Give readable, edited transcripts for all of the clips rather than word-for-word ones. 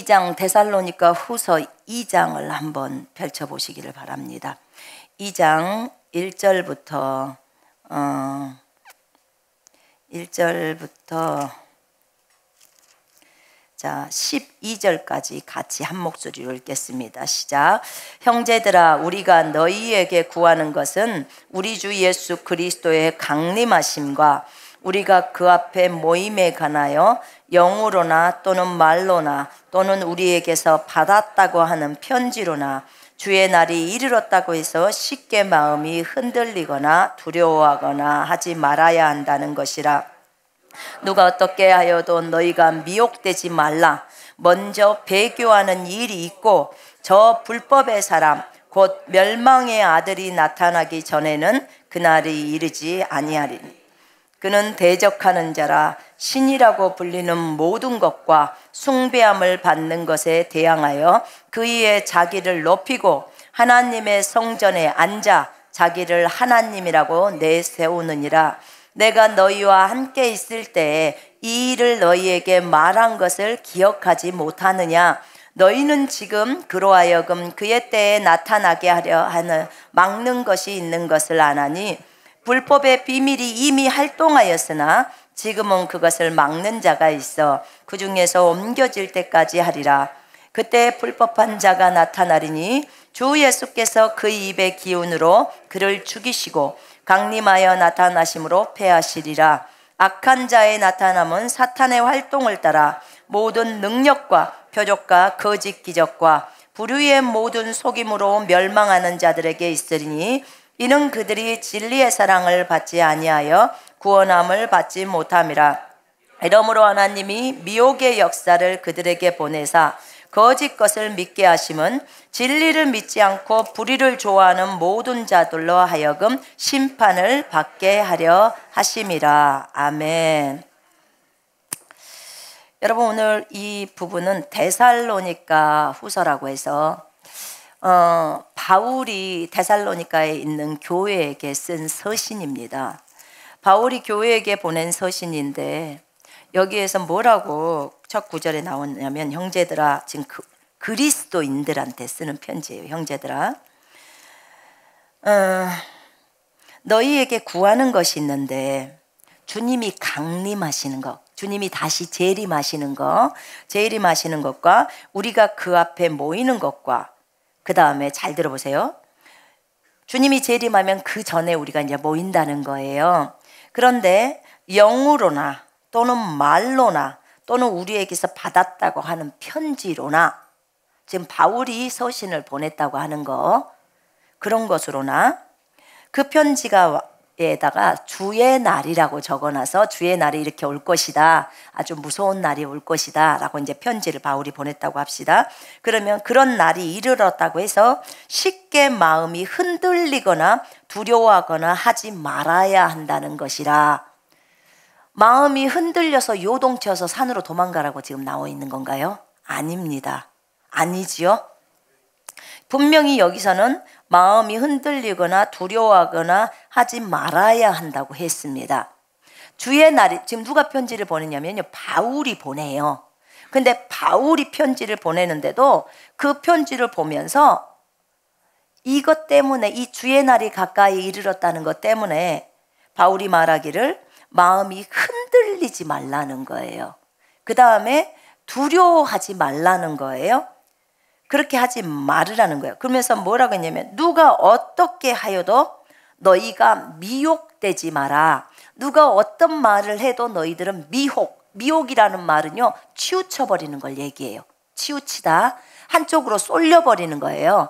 2장 데살로니가 후서 2장을 한번 펼쳐보시기를 바랍니다. 2장 1절부터 12절까지 같이 한 목소리로 읽겠습니다. 시작. 형제들아, 우리가 너희에게 구하는 것은 우리 주 예수 그리스도의 강림하심과 우리가 그 앞에 모임에 관하여 영으로나 또는 말로나 또는 우리에게서 받았다고 하는 편지로나 주의 날이 이르렀다고 해서 쉽게 마음이 흔들리거나 두려워하거나 하지 말아야 한다는 것이라. 누가 어떻게 하여도 너희가 미혹되지 말라. 먼저 배교하는 일이 있고 저 불법의 사람 곧 멸망의 아들이 나타나기 전에는 그날이 이르지 아니하리니 그는 대적하는 자라. 신이라고 불리는 모든 것과 숭배함을 받는 것에 대항하여 그의 자기를 높이고 하나님의 성전에 앉아 자기를 하나님이라고 내세우느니라. 내가 너희와 함께 있을 때에 이 일을 너희에게 말한 것을 기억하지 못하느냐. 너희는 지금 그로 하여금 그의 때에 나타나게 하려 하는 막는 것이 있는 것을 아나니 불법의 비밀이 이미 활동하였으나 지금은 그것을 막는 자가 있어 그 중에서 옮겨질 때까지 하리라. 그때 불법한 자가 나타나리니 주 예수께서 그 입의 기운으로 그를 죽이시고 강림하여 나타나심으로 패하시리라. 악한 자의 나타남은 사탄의 활동을 따라 모든 능력과 표적과 거짓 기적과 불의의 모든 속임으로 멸망하는 자들에게 있으리니 이는 그들이 진리의 사랑을 받지 아니하여 구원함을 받지 못함이라. 이러므로 하나님이 미혹의 역사를 그들에게 보내사 거짓 것을 믿게 하심은 진리를 믿지 않고 불의를 좋아하는 모든 자들로 하여금 심판을 받게 하려 하심이라. 아멘. 여러분, 오늘 이 부분은 데살로니가 후서라고 해서 바울이 데살로니가에 있는 교회에게 쓴 서신입니다. 바울이 교회에게 보낸 서신인데 여기에서 뭐라고 첫 구절에 나오냐면, 형제들아, 지금 그리스도인들한테 쓰는 편지예요. 형제들아, 너희에게 구하는 것이 있는데 주님이 강림하시는 것, 주님이 다시 재림하시는 것과 우리가 그 앞에 모이는 것과, 그 다음에 잘 들어보세요. 주님이 재림하면 그 전에 우리가 이제 모인다는 거예요. 그런데 영으로나 또는 말로나 또는 우리에게서 받았다고 하는 편지로나, 지금 바울이 서신을 보냈다고 하는 거, 그런 것으로나, 그 편지가에다가 주의 날이라고 적어놔서 주의 날이 이렇게 올 것이다, 아주 무서운 날이 올 것이다 라고 이제 편지를 바울이 보냈다고 합시다. 그러면 그런 날이 이르렀다고 해서 쉽게 마음이 흔들리거나 두려워하거나 하지 말아야 한다는 것이라. 마음이 흔들려서 요동쳐서 산으로 도망가라고 지금 나와 있는 건가요? 아닙니다. 아니지요? 분명히 여기서는 마음이 흔들리거나 두려워하거나 하지 말아야 한다고 했습니다. 주의 날이, 지금 누가 편지를 보내냐면요, 바울이 보내요. 근데 바울이 편지를 보내는데도 그 편지를 보면서 이것 때문에, 이 주의 날이 가까이 이르렀다는 것 때문에 바울이 말하기를 마음이 흔들리지 말라는 거예요. 그 다음에 두려워하지 말라는 거예요. 그렇게 하지 말으라는 거예요. 그러면서 뭐라고 했냐면, 누가 어떻게 하여도 너희가 미혹되지 마라. 누가 어떤 말을 해도 너희들은 미혹이라는 말은요, 치우쳐버리는 걸 얘기해요. 치우치다, 한쪽으로 쏠려버리는 거예요.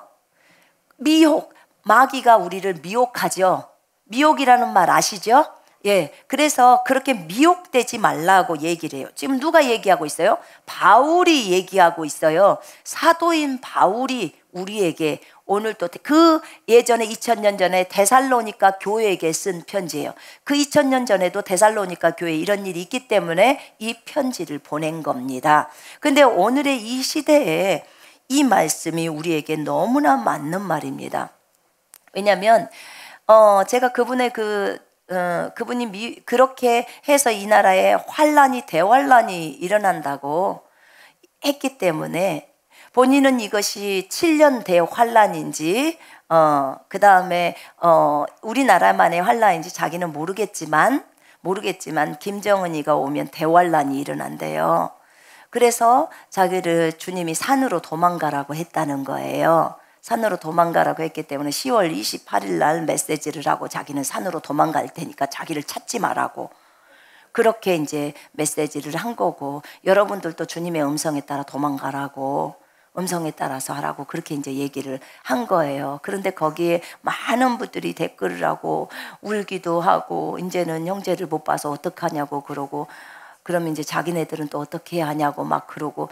미혹, 마귀가 우리를 미혹하죠. 미혹이라는 말 아시죠? 예, 그래서 그렇게 미혹되지 말라고 얘기를 해요. 지금 누가 얘기하고 있어요? 바울이 얘기하고 있어요. 사도인 바울이 우리에게 오늘 또 그 예전에 2000년 전에 데살로니가 교회에게 쓴 편지예요. 그 2000년 전에도 데살로니가 교회에 이런 일이 있기 때문에 이 편지를 보낸 겁니다. 근데 오늘의 이 시대에 이 말씀이 우리에게 너무나 맞는 말입니다. 왜냐하면 제가 그분의 그분이 그렇게 해서 이 나라에 대환란이 일어난다고 했기 때문에 본인은 이것이 7년 대환란인지 그 다음에 우리나라만의 환란인지 자기는 모르겠지만 김정은이가 오면 대환란이 일어난대요. 그래서 자기를 주님이 산으로 도망가라고 했다는 거예요. 산으로 도망가라고 했기 때문에 10월 28일 날 메시지를 하고 자기는 산으로 도망갈 테니까 자기를 찾지 말라고 그렇게 이제 메시지를 한 거고, 여러분들도 주님의 음성에 따라 도망가라고, 음성에 따라서 하라고 그렇게 이제 얘기를 한 거예요. 그런데 거기에 많은 분들이 댓글을 하고 울기도 하고, 이제는 형제를 못 봐서 어떡하냐고 그러고, 그러면 이제 자기네들은 또 어떻게 해야 하냐고 막 그러고,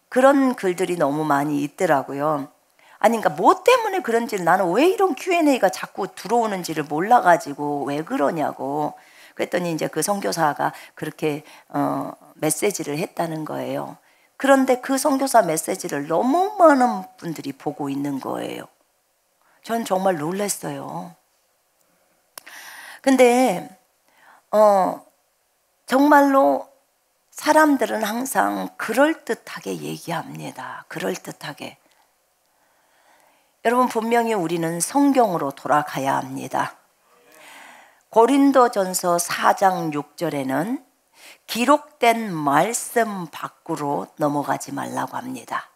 그런 글들이 너무 많이 있더라고요. 아니 그러니까 뭐 때문에 그런지, 나는 왜 이런 Q&A가 자꾸 들어오는지를 몰라가지고 왜 그러냐고. 그랬더니 이제 그 선교사가 그렇게 메시지를 했다는 거예요. 그런데 그 선교사 메시지를 너무 많은 분들이 보고 있는 거예요. 전 정말 놀랐어요. 근데 정말로 사람들은 항상 그럴듯하게 얘기합니다. 그럴듯하게. 여러분, 분명히 우리는 성경으로 돌아가야 합니다. 고린도전서 4장 6절에는 기록된 말씀 밖으로 넘어가지 말라고 합니다.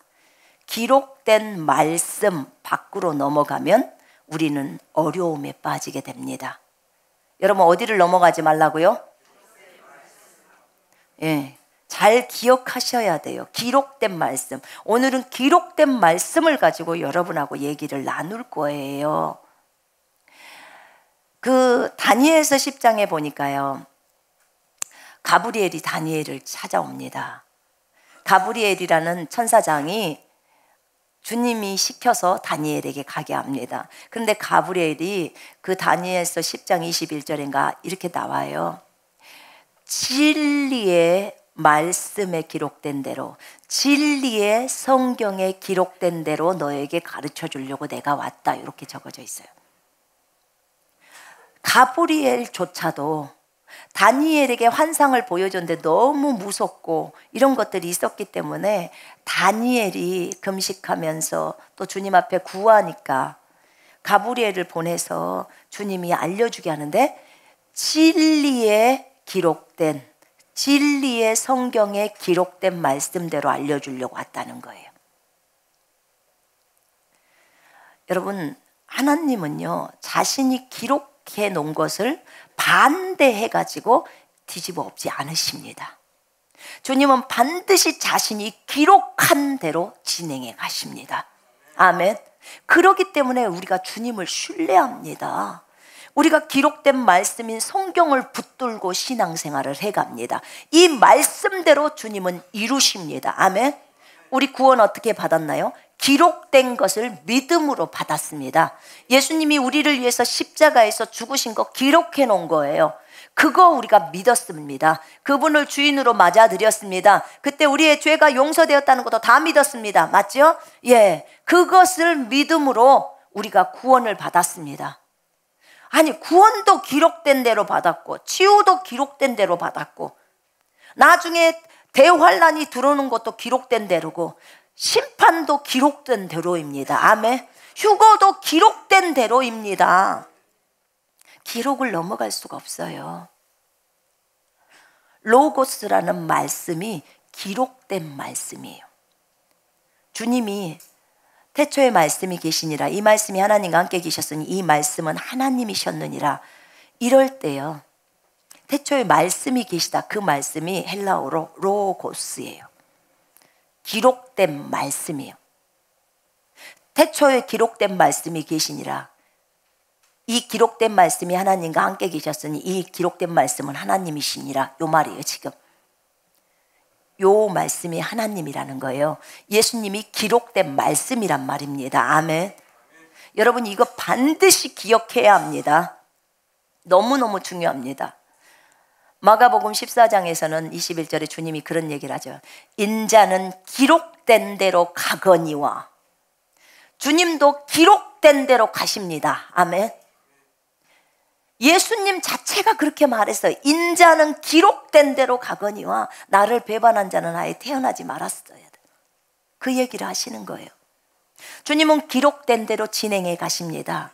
기록된 말씀 밖으로 넘어가면 우리는 어려움에 빠지게 됩니다. 여러분, 어디를 넘어가지 말라고요? 예, 잘 기억하셔야 돼요. 기록된 말씀. 오늘은 기록된 말씀을 가지고 여러분하고 얘기를 나눌 거예요. 그 다니엘서 10장에 보니까요, 가브리엘이 다니엘을 찾아옵니다. 가브리엘이라는 천사장이 주님이 시켜서 다니엘에게 가게 합니다. 그런데 가브리엘이 그 다니엘서 10장 21절인가 이렇게 나와요. 진리의 말씀에 기록된 대로, 진리의 성경에 기록된 대로 너에게 가르쳐 주려고 내가 왔다, 이렇게 적어져 있어요. 가브리엘조차도 다니엘에게 환상을 보여줬는데 너무 무섭고 이런 것들이 있었기 때문에 다니엘이 금식하면서 또 주님 앞에 구하니까 가브리엘을 보내서 주님이 알려주게 하는데, 진리에 기록된, 진리의 성경에 기록된 말씀대로 알려주려고 왔다는 거예요. 여러분, 하나님은요, 자신이 기록해 놓은 것을 반대해 가지고 뒤집어 엎지 않으십니다. 주님은 반드시 자신이 기록한 대로 진행해 가십니다. 아멘. 그렇기 때문에 우리가 주님을 신뢰합니다. 우리가 기록된 말씀인 성경을 붙들고 신앙생활을 해갑니다. 이 말씀대로 주님은 이루십니다. 아멘. 우리 구원 어떻게 받았나요? 기록된 것을 믿음으로 받았습니다. 예수님이 우리를 위해서 십자가에서 죽으신 거 기록해 놓은 거예요. 그거 우리가 믿었습니다. 그분을 주인으로 맞아들였습니다. 그때 우리의 죄가 용서되었다는 것도 다 믿었습니다. 맞죠? 예, 그것을 믿음으로 우리가 구원을 받았습니다. 아니, 구원도 기록된 대로 받았고 치유도 기록된 대로 받았고, 나중에 대환란이 들어오는 것도 기록된 대로고, 심판도 기록된 대로입니다. 아멘. 휴거도 기록된 대로입니다. 기록을 넘어갈 수가 없어요. 로고스라는 말씀이 기록된 말씀이에요. 주님이 태초에 말씀이 계시니라, 이 말씀이 하나님과 함께 계셨으니 이 말씀은 하나님이셨느니라, 이럴 때요, 태초에 말씀이 계시다, 그 말씀이 헬라어로 로고스예요. 기록된 말씀이에요. 태초에 기록된 말씀이 계시니라, 이 기록된 말씀이 하나님과 함께 계셨으니 이 기록된 말씀은 하나님이시니라, 요 말이에요. 지금 요 말씀이 하나님이라는 거예요. 예수님이 기록된 말씀이란 말입니다. 아멘. 여러분, 이거 반드시 기억해야 합니다. 너무너무 중요합니다. 마가복음 14장에서는 21절에 주님이 그런 얘기를 하죠. 인자는 기록된 대로 가거니와. 주님도 기록된 대로 가십니다. 아멘. 예수님 자체가 그렇게 말했어요. 인자는 기록된 대로 가거니와 나를 배반한 자는 아예 태어나지 말았어야 돼. 그 얘기를 하시는 거예요. 주님은 기록된 대로 진행해 가십니다.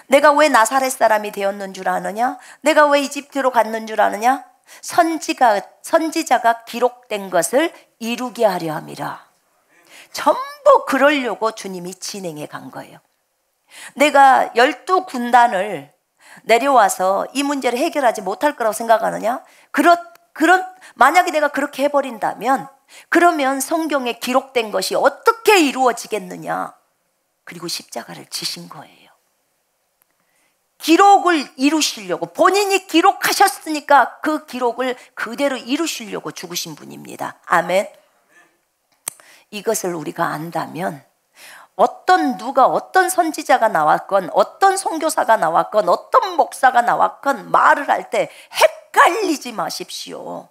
내가 왜 나사렛 사람이 되었는 줄 아느냐? 내가 왜 이집트로 갔는 줄 아느냐? 선지자가 기록된 것을 이루게 하려 함이라. 전부 그러려고 주님이 진행해 간 거예요. 내가 12군단을 내려와서 이 문제를 해결하지 못할 거라고 생각하느냐? 만약에 내가 그렇게 해버린다면 그러면 성경에 기록된 것이 어떻게 이루어지겠느냐? 그리고 십자가를 지신 거예요. 기록을 이루시려고, 본인이 기록하셨으니까 그 기록을 그대로 이루시려고 죽으신 분입니다. 아멘. 이것을 우리가 안다면 누가 어떤 선지자가 나왔건, 어떤 선교사가 나왔건, 어떤 목사가 나왔건 말을 할 때 헷갈리지 마십시오.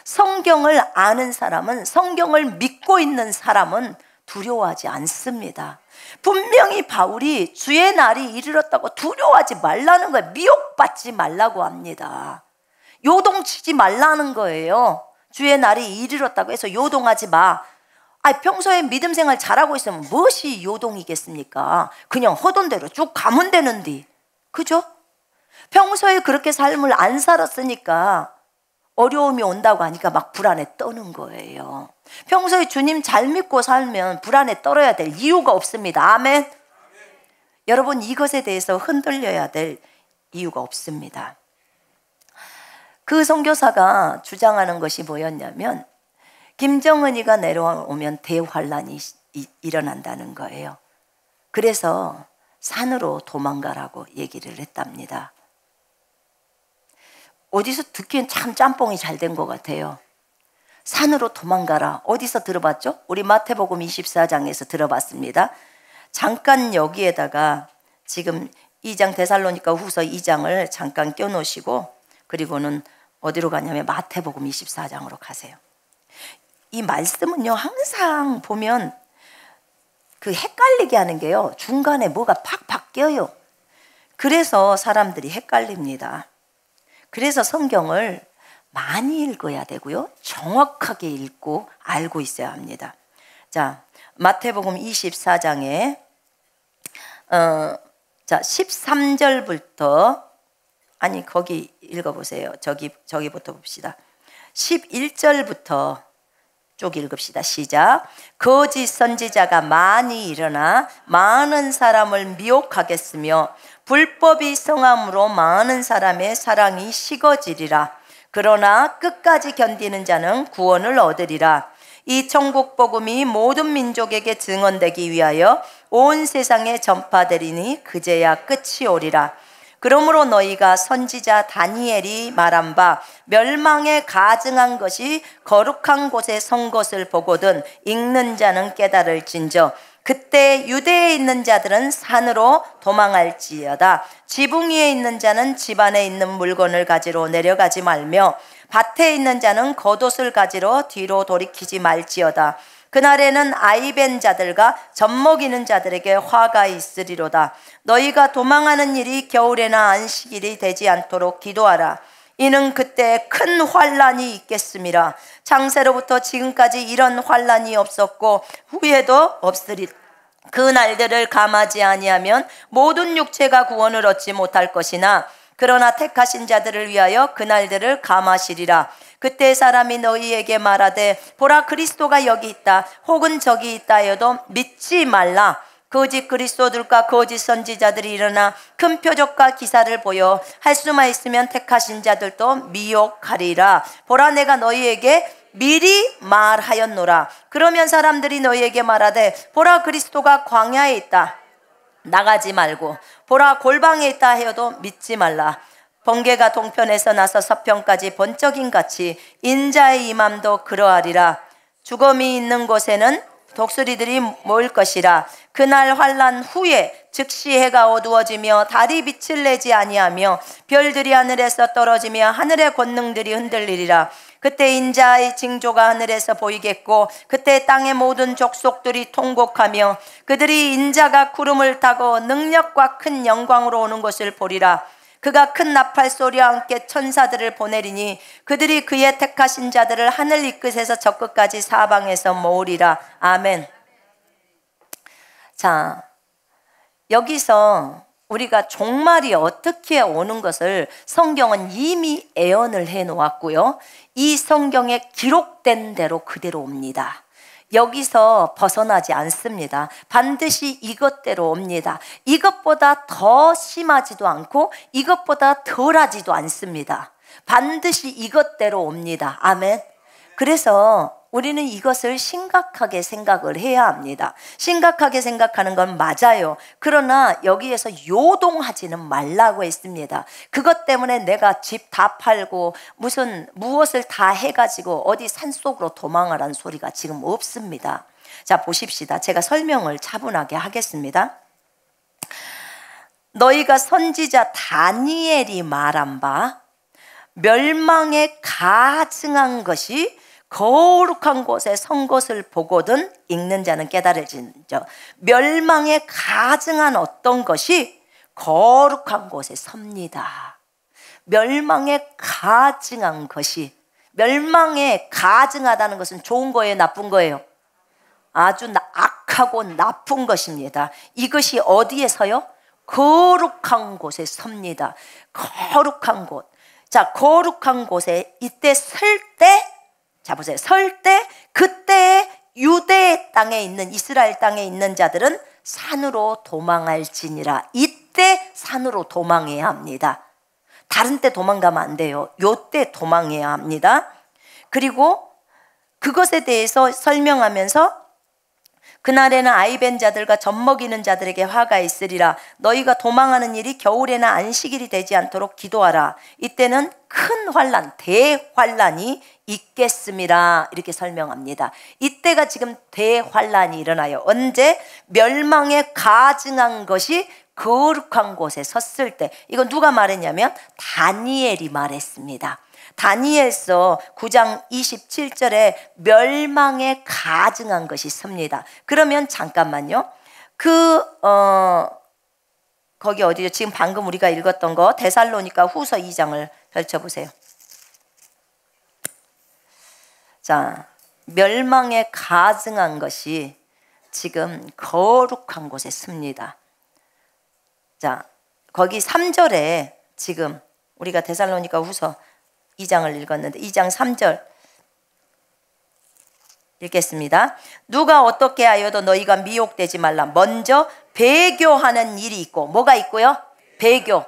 성경을 아는 사람은, 성경을 믿고 있는 사람은 두려워하지 않습니다. 분명히 바울이 주의 날이 이르렀다고 두려워하지 말라는 거예요. 미혹받지 말라고 합니다. 요동치지 말라는 거예요. 주의 날이 이르렀다고 해서 요동하지 마. 평소에 믿음 생활 잘하고 있으면 무엇이 요동이겠습니까? 그냥 하던 대로 쭉 가면 되는데, 그죠? 평소에 그렇게 삶을 안 살았으니까 어려움이 온다고 하니까 막 불안에 떠는 거예요. 평소에 주님 잘 믿고 살면 불안에 떨어야 될 이유가 없습니다. 아멘. 여러분, 이것에 대해서 흔들려야 될 이유가 없습니다. 그 선교사가 주장하는 것이 뭐였냐면, 김정은이가 내려오면 대환란이 일어난다는 거예요. 그래서 산으로 도망가라고 얘기를 했답니다. 어디서 듣기엔 참 짬뽕이 잘 된 것 같아요. 산으로 도망가라. 어디서 들어봤죠? 우리 마태복음 24장에서 들어봤습니다. 잠깐 여기에다가 지금 2장 데살로니가 후서 2장을 잠깐 껴놓으시고, 그리고는 어디로 가냐면 마태복음 24장으로 가세요. 이 말씀은요, 항상 보면 그 헷갈리게 하는 게요, 중간에 뭐가 팍 바뀌어요. 그래서 사람들이 헷갈립니다. 그래서 성경을 많이 읽어야 되고요, 정확하게 읽고 알고 있어야 합니다. 자, 마태복음 24장에 13절부터, 아니 거기 읽어보세요. 저기부터 봅시다. 11절부터 쭉 읽읍시다. 시작. 거짓 선지자가 많이 일어나 많은 사람을 미혹하겠으며 불법이 성함으로 많은 사람의 사랑이 식어지리라. 그러나 끝까지 견디는 자는 구원을 얻으리라. 이 천국 복음이 모든 민족에게 증언되기 위하여 온 세상에 전파되리니 그제야 끝이 오리라. 그러므로 너희가 선지자 다니엘이 말한 바 멸망에 가증한 것이 거룩한 곳에 선 것을 보거든 읽는 자는 깨달을진저 그때 유대에 있는 자들은 산으로 도망할지어다. 지붕 위에 있는 자는 집 안에 있는 물건을 가지러 내려가지 말며 밭에 있는 자는 겉옷을 가지러 뒤로 돌이키지 말지어다. 그날에는 아이벤 자들과 젖먹이는 자들에게 화가 있으리로다. 너희가 도망하는 일이 겨울에나 안식일이 되지 않도록 기도하라. 이는 그때 큰 환란이 있겠음이라. 창세로부터 지금까지 이런 환란이 없었고 후에도 없으리. 그 날들을 감하지 아니하면 모든 육체가 구원을 얻지 못할 것이나 그러나 택하신 자들을 위하여 그 날들을 감하시리라. 그때 사람이 너희에게 말하되 보라 그리스도가 여기 있다 혹은 저기 있다 하여도 믿지 말라. 거짓 그리스도들과 거짓 선지자들이 일어나 큰 표적과 기사를 보여 할 수만 있으면 택하신 자들도 미혹하리라. 보라 내가 너희에게 미리 말하였노라. 그러면 사람들이 너희에게 말하되 보라 그리스도가 광야에 있다 나가지 말고 보라 골방에 있다 하여도 믿지 말라. 번개가 동편에서 나서 서편까지 번쩍임 같이 인자의 임함도 그러하리라. 죽음이 있는 곳에는 독수리들이 모일 것이라. 그날 환난 후에 즉시 해가 어두워지며 달이 빛을 내지 아니하며 별들이 하늘에서 떨어지며 하늘의 권능들이 흔들리리라. 그때 인자의 징조가 하늘에서 보이겠고 그때 땅의 모든 족속들이 통곡하며 그들이 인자가 구름을 타고 능력과 큰 영광으로 오는 것을 보리라. 그가 큰 나팔 소리와 함께 천사들을 보내리니 그들이 그의 택하신 자들을 하늘 이 끝에서 저 끝까지 사방에서 모으리라. 아멘. 자, 여기서 우리가 종말이 어떻게 오는 것을 성경은 이미 예언을 해 놓았고요. 이 성경에 기록된 대로 그대로 옵니다. 여기서 벗어나지 않습니다. 반드시 이것대로 옵니다. 이것보다 더 심하지도 않고 이것보다 덜하지도 않습니다. 반드시 이것대로 옵니다. 아멘. 그래서 우리는 이것을 심각하게 생각을 해야 합니다. 심각하게 생각하는 건 맞아요. 그러나 여기에서 요동하지는 말라고 했습니다. 그것 때문에 내가 집 다 팔고 무엇을 다 해가지고 어디 산속으로 도망하라는 소리가 지금 없습니다. 자, 보십시다. 제가 설명을 차분하게 하겠습니다. 너희가 선지자 다니엘이 말한 바 멸망에 가증한 것이 거룩한 곳에 선 것을 보거든 읽는 자는 깨달을지니저. 멸망에 가증한 어떤 것이 거룩한 곳에 섭니다. 멸망에 가증한 것이, 멸망에 가증하다는 것은 좋은 거예요, 나쁜 거예요? 아주 악하고 나쁜 것입니다. 이것이 어디에 서요? 거룩한 곳에 섭니다. 거룩한 곳. 자, 거룩한 곳에 이때 설 때, 자 보세요. 설 때 그때 유대 땅에 있는, 이스라엘 땅에 있는 자들은 산으로 도망할지니라. 이때 산으로 도망해야 합니다. 다른 때 도망가면 안 돼요. 요때 도망해야 합니다. 그리고 그것에 대해서 설명하면서 그날에는 아이벤 자들과 젖먹이는 자들에게 화가 있으리라. 너희가 도망하는 일이 겨울에나 안식일이 되지 않도록 기도하라. 이때는 큰 환난, 대환난이 있겠음이라. 이렇게 설명합니다. 이때가 지금 대환난이 일어나요. 언제? 멸망에 가증한 것이 거룩한 곳에 섰을 때. 이건 누가 말했냐면 다니엘이 말했습니다. 다니엘서 9장 27절에 멸망에 가증한 것이 섭니다. 그러면 잠깐만요. 거기 어디죠? 지금 방금 우리가 읽었던 거 데살로니가 후서 2장을 펼쳐보세요. 자, 멸망에 가증한 것이 지금 거룩한 곳에 섭니다. 자, 거기 3절에 지금 우리가 데살로니가 후서 2장을 읽었는데 2장 3절 읽겠습니다. 누가 어떻게 하여도 너희가 미혹되지 말라. 먼저 배교하는 일이 있고, 뭐가 있고요? 배교.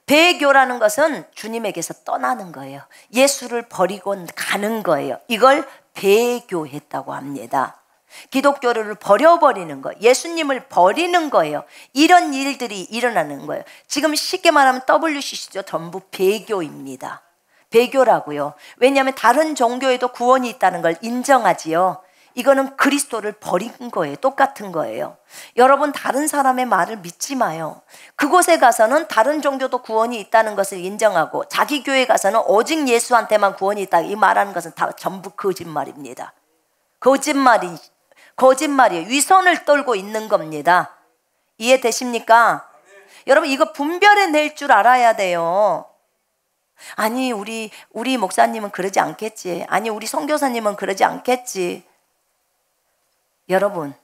배교라는 것은 주님에게서 떠나는 거예요. 예수를 버리고 가는 거예요. 이걸 배교했다고 합니다. 기독교를 버려버리는 거, 예수님을 버리는 거예요. 이런 일들이 일어나는 거예요. 지금 쉽게 말하면 WCC죠. 전부 배교입니다. 배교라고요. 왜냐하면 다른 종교에도 구원이 있다는 걸 인정하지요. 이거는 그리스도를 버린 거예요. 똑같은 거예요. 여러분, 다른 사람의 말을 믿지 마요. 그곳에 가서는 다른 종교도 구원이 있다는 것을 인정하고 자기 교회 가서는 오직 예수한테만 구원이 있다, 이 말하는 것은 다 전부 거짓말입니다. 거짓말이에요. 위선을 떨고 있는 겁니다. 이해되십니까? 여러분, 이거 분별해낼 줄 알아야 돼요. 아니, 우리 목사님은 그러지 않겠지. 아니, 우리 선교사님은 그러지 않겠지. 여러분,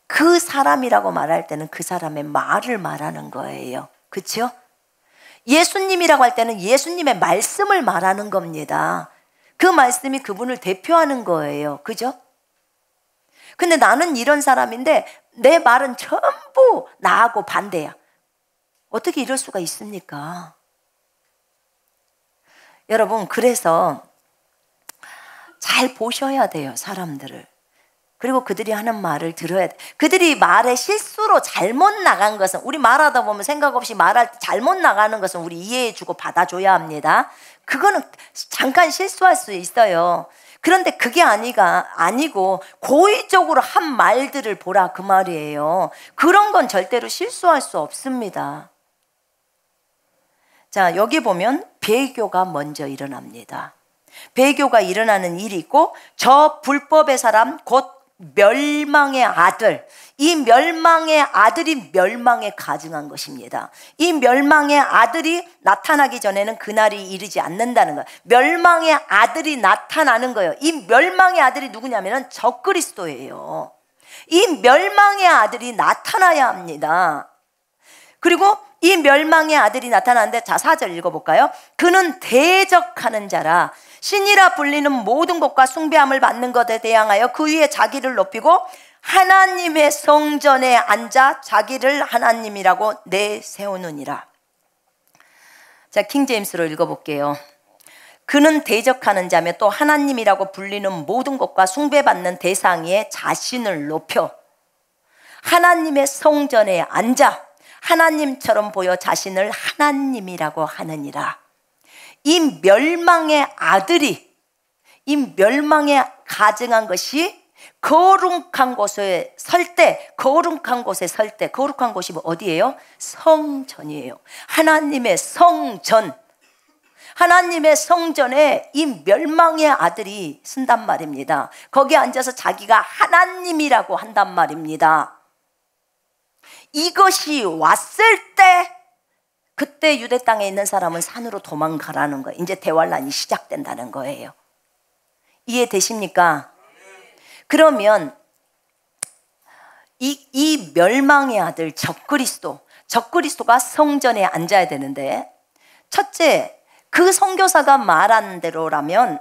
그 사람이라고 말할 때는 그 사람의 말을 말하는 거예요. 그렇죠? 예수님이라고 할 때는 예수님의 말씀을 말하는 겁니다. 그 말씀이 그분을 대표하는 거예요. 그죠? 근데 나는 이런 사람인데 내 말은 전부 나하고 반대야. 어떻게 이럴 수가 있습니까? 여러분, 그래서 잘 보셔야 돼요, 사람들을. 그리고 그들이 하는 말을 들어야 돼. 그들이 말에 실수로 잘못 나간 것은, 우리 말하다 보면 생각 없이 말할 때 잘못 나가는 것은 우리 이해해주고 받아줘야 합니다. 그거는 잠깐 실수할 수 있어요. 그런데 그게 아니고 고의적으로 한 말들을 보라, 그 말이에요. 그런 건 절대로 실수할 수 없습니다. 자, 여기 보면 배교가 먼저 일어납니다. 배교가 일어나는 일이 있고, 저 불법의 사람 곧 멸망의 아들, 이 멸망의 아들이 멸망에 가증한 것입니다. 이 멸망의 아들이 나타나기 전에는 그날이 이르지 않는다는 거예요. 멸망의 아들이 나타나는 거예요. 이 멸망의 아들이 누구냐면은 적그리스도예요. 이 멸망의 아들이 나타나야 합니다. 그리고 이 멸망의 아들이 나타나는데, 자 4절 읽어볼까요? 그는 대적하는 자라 신이라 불리는 모든 것과 숭배함을 받는 것에 대항하여 그 위에 자기를 높이고 하나님의 성전에 앉아 자기를 하나님이라고 내세우느니라. 자, 킹제임스로 읽어볼게요. 그는 대적하는 자며 또 하나님이라고 불리는 모든 것과 숭배받는 대상 위에 자신을 높여 하나님의 성전에 앉아 하나님처럼 보여 자신을 하나님이라고 하느니라. 이 멸망의 아들이, 이 멸망에 가증한 것이 거룩한 곳에 설 때, 거룩한 곳이 어디예요? 성전이에요. 하나님의 성전. 하나님의 성전에 이 멸망의 아들이 쓴단 말입니다. 거기에 앉아서 자기가 하나님이라고 한단 말입니다. 이것이 왔을 때, 그때 유대 땅에 있는 사람은 산으로 도망가라는 거예요. 이제 대환란이 시작된다는 거예요. 이해되십니까? 그러면 이 멸망의 아들 적그리스도가 성전에 앉아야 되는데, 첫째, 그 선교사가 말한 대로라면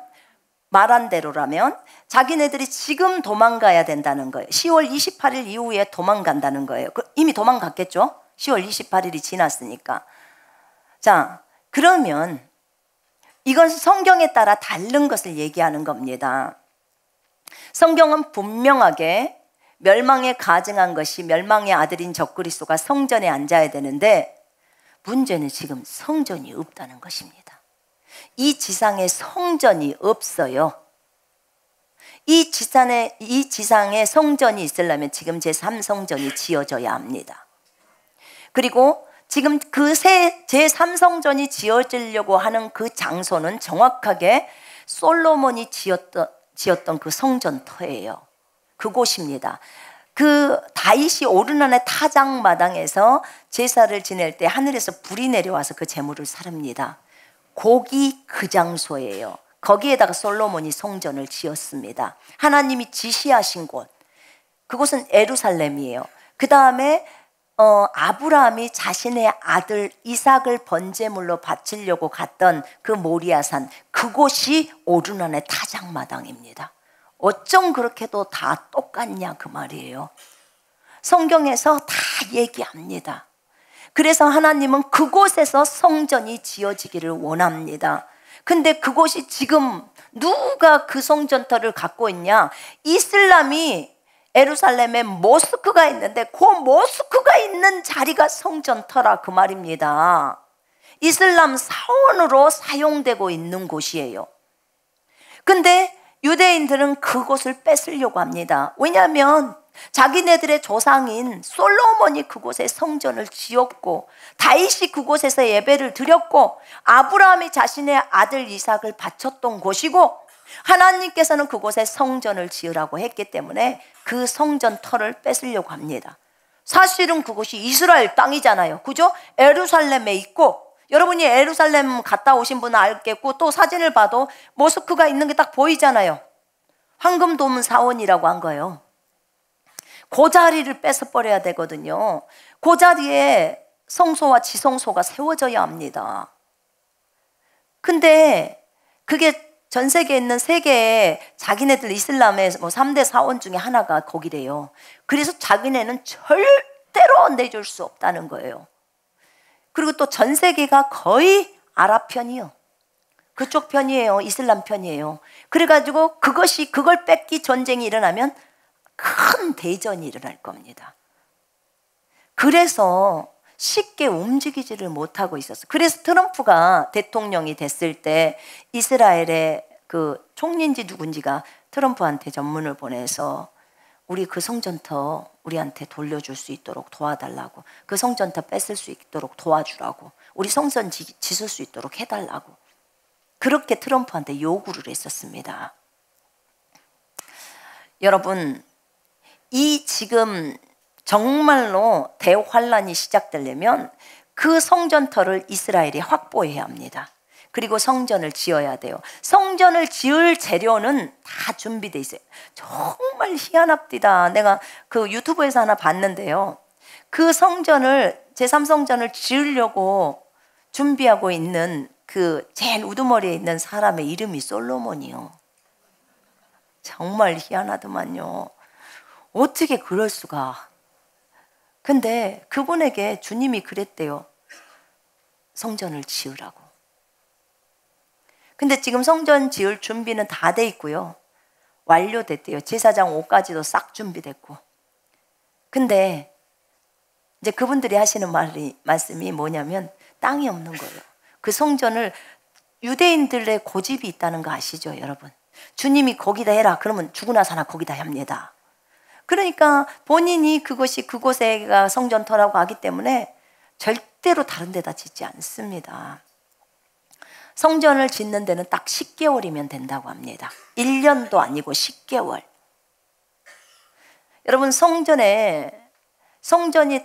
자기네들이 지금 도망가야 된다는 거예요. 10월 28일 이후에 도망간다는 거예요. 이미 도망갔겠죠? 10월 28일이 지났으니까. 자, 그러면 이건 성경에 따라 다른 것을 얘기하는 겁니다. 성경은 분명하게 멸망에 가증한 것이 멸망의 아들인 적그리스도가 성전에 앉아야 되는데, 문제는 지금 성전이 없다는 것입니다. 이 지상에 성전이 없어요. 이 지상에 성전이 있으려면 지금 제3성전이 지어져야 합니다. 그리고 지금 그 제3성전이 지어지려고 하는 그 장소는 정확하게 솔로몬이 지었던 그 성전터예요. 그곳입니다. 그 다윗이 오르난의 타작마당에서 제사를 지낼 때 하늘에서 불이 내려와서 그 제물을 사릅니다. 거기 그 장소예요. 거기에다가 솔로몬이 성전을 지었습니다. 하나님이 지시하신 곳, 그곳은 예루살렘이에요. 그 다음에 아브라함이 자신의 아들 이삭을 번제물로 바치려고 갔던 그 모리아산, 그곳이 오르난의 타작마당입니다. 어쩜 그렇게도 다 똑같냐 그 말이에요. 성경에서 다 얘기합니다. 그래서 하나님은 그곳에서 성전이 지어지기를 원합니다. 근데 그곳이 지금 누가 그 성전터를 갖고 있냐? 이슬람이 예루살렘에 모스크가 있는데 그 모스크가 있는 자리가 성전터라 그 말입니다. 이슬람 사원으로 사용되고 있는 곳이에요. 근데 유대인들은 그곳을 뺏으려고 합니다. 왜냐하면 자기네들의 조상인 솔로몬이 그곳에 성전을 지었고, 다윗이 그곳에서 예배를 드렸고, 아브라함이 자신의 아들 이삭을 바쳤던 곳이고, 하나님께서는 그곳에 성전을 지으라고 했기 때문에 그 성전터를 뺏으려고 합니다. 사실은 그곳이 이스라엘 땅이잖아요. 그죠? 예루살렘에 있고, 여러분이 예루살렘 갔다 오신 분은 알겠고, 또 사진을 봐도 모스크가 있는 게 딱 보이잖아요. 황금도문 사원이라고 한 거예요. 그 자리를 뺏어버려야 되거든요. 그 자리에 성소와 지성소가 세워져야 합니다. 근데 그게 전 세계에 있는 세계에 자기네들 이슬람의 3대 사원 중에 하나가 거기래요. 그래서 자기네는 절대로 내줄 수 없다는 거예요. 그리고 또 전 세계가 거의 아랍 편이요. 그쪽 편이에요. 이슬람 편이에요. 그래가지고 그걸 뺏기 전쟁이 일어나면 큰 대전이 일어날 겁니다. 그래서 쉽게 움직이지를 못하고 있었어요. 그래서 트럼프가 대통령이 됐을 때 이스라엘의 그 총리인지 누군지가 트럼프한테 전문을 보내서 우리 그 성전터 우리한테 돌려줄 수 있도록 도와달라고, 그 성전터 뺏을 수 있도록 도와주라고, 우리 성전 지을 수 있도록 해달라고, 그렇게 트럼프한테 요구를 했었습니다. 여러분, 이 지금 정말로 대환란이 시작되려면 그 성전터를 이스라엘이 확보해야 합니다. 그리고 성전을 지어야 돼요. 성전을 지을 재료는 다 준비돼 있어요. 정말 희한합니다. 내가 그 유튜브에서 하나 봤는데요. 그 성전을 제3성전을 지으려고 준비하고 있는 그 제일 우두머리에 있는 사람의 이름이 솔로몬이요. 정말 희한하더만요. 어떻게 그럴 수가. 근데 그분에게 주님이 그랬대요. 성전을 지으라고. 근데 지금 성전 지을 준비는 다 돼 있고요. 완료됐대요. 제사장 옷까지도 싹 준비됐고. 근데 이제 그분들이 하시는 말씀이 뭐냐면 땅이 없는 거예요. 그 성전을 유대인들의 고집이 있다는 거 아시죠, 여러분? 주님이 거기다 해라. 그러면 죽으나 사나 거기다 합니다. 그러니까 본인이 그곳에가 성전터라고 하기 때문에 절대로 다른 데다 짓지 않습니다. 성전을 짓는 데는 딱 10개월이면 된다고 합니다. 1년도 아니고 10개월. 여러분, 성전이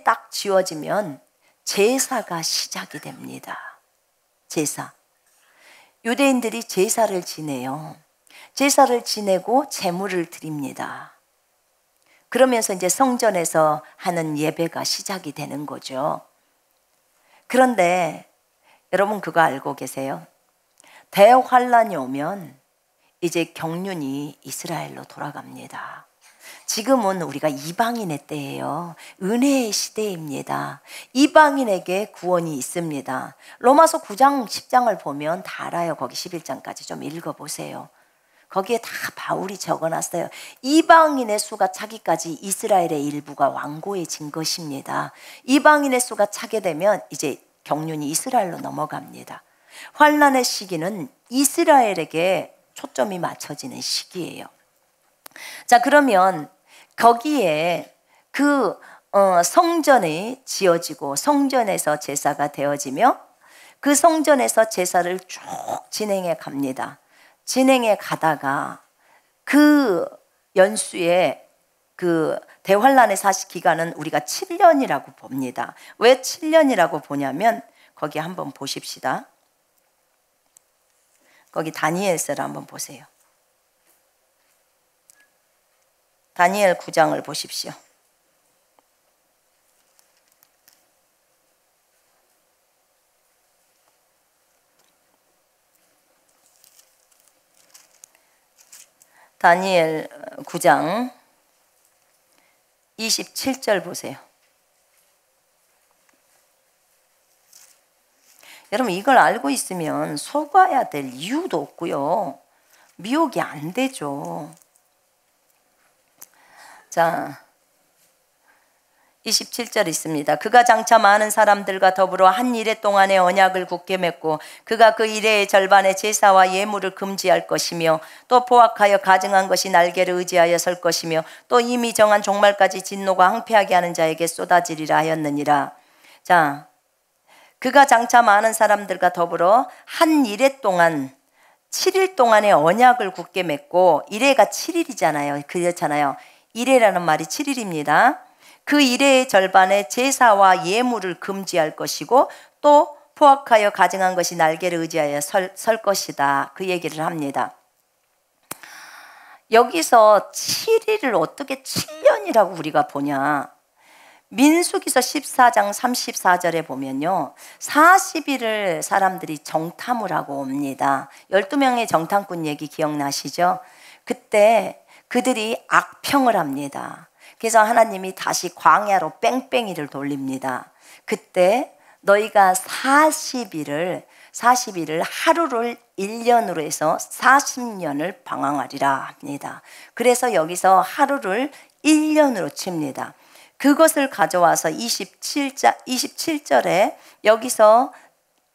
딱 지어지면 제사가 시작이 됩니다. 제사. 유대인들이 제사를 지내요. 제사를 지내고 제물을 드립니다. 그러면서 이제 성전에서 하는 예배가 시작이 되는 거죠. 그런데 여러분 그거 알고 계세요? 대환란이 오면 이제 경륜이 이스라엘로 돌아갑니다. 지금은 우리가 이방인의 때예요. 은혜의 시대입니다. 이방인에게 구원이 있습니다. 로마서 9장 10장을 보면 다 알아요. 거기 11장까지 좀 읽어보세요. 거기에 다 바울이 적어놨어요. 이방인의 수가 차기까지 이스라엘의 일부가 완고해진 것입니다. 이방인의 수가 차게 되면 이제 경륜이 이스라엘로 넘어갑니다. 환란의 시기는 이스라엘에게 초점이 맞춰지는 시기예요. 자, 그러면 거기에 성전이 지어지고 성전에서 제사가 되어지며 그 성전에서 제사를 쭉 진행해 갑니다. 진행해 가다가 그 연수에 그 대환란의 사시 기간은 우리가 7년이라고 봅니다. 왜 7년이라고 보냐면 거기 한번 보십시다. 거기 다니엘서를 한번 보세요. 다니엘 9장을 보십시오. 다니엘 9장 27절 보세요. 여러분 이걸 알고 있으면 속아야 될 이유도 없고요. 미혹이 안 되죠. 자, 27절 있습니다. 그가 장차 많은 사람들과 더불어 한 이레 동안의 언약을 굳게 맺고 그가 그 이레의 절반의 제사와 예물을 금지할 것이며 또 포악하여 가증한 것이 날개를 의지하여 설 것이며 또 이미 정한 종말까지 진노가 항폐하게 하는 자에게 쏟아지리라 하였느니라. 자, 그가 장차 많은 사람들과 더불어 한 이레 동안 7일 동안의 언약을 굳게 맺고 이레가 7일이잖아요. 그렇잖아요. 이레라는 말이 7일입니다. 그 이레의 절반의 제사와 예물을 금지할 것이고 또 포악하여 가증한 것이 날개를 의지하여 설 것이다. 그 얘기를 합니다. 여기서 7일을 어떻게 7년이라고 우리가 보냐. 민수기서 14장 34절에 보면요. 40일을 사람들이 정탐을 하고 옵니다. 12명의 정탐꾼 얘기 기억나시죠? 그때 그들이 악평을 합니다. 그래서 하나님이 다시 광야로 뺑뺑이를 돌립니다. 그때 너희가 40일을 하루를 1년으로 해서 40년을 방황하리라 합니다. 그래서 여기서 하루를 1년으로 칩니다. 그것을 가져와서 27절에 여기서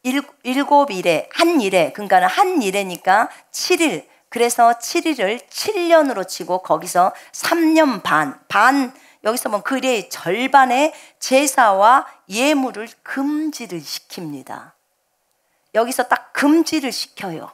7일에 한 일에, 그러니까 한 일에니까 7일, 그래서 7일을 7년으로 치고 거기서 3년 반 여기서 뭐 그의 절반의 제사와 예물을 금지를 시킵니다. 여기서 딱 금지를 시켜요.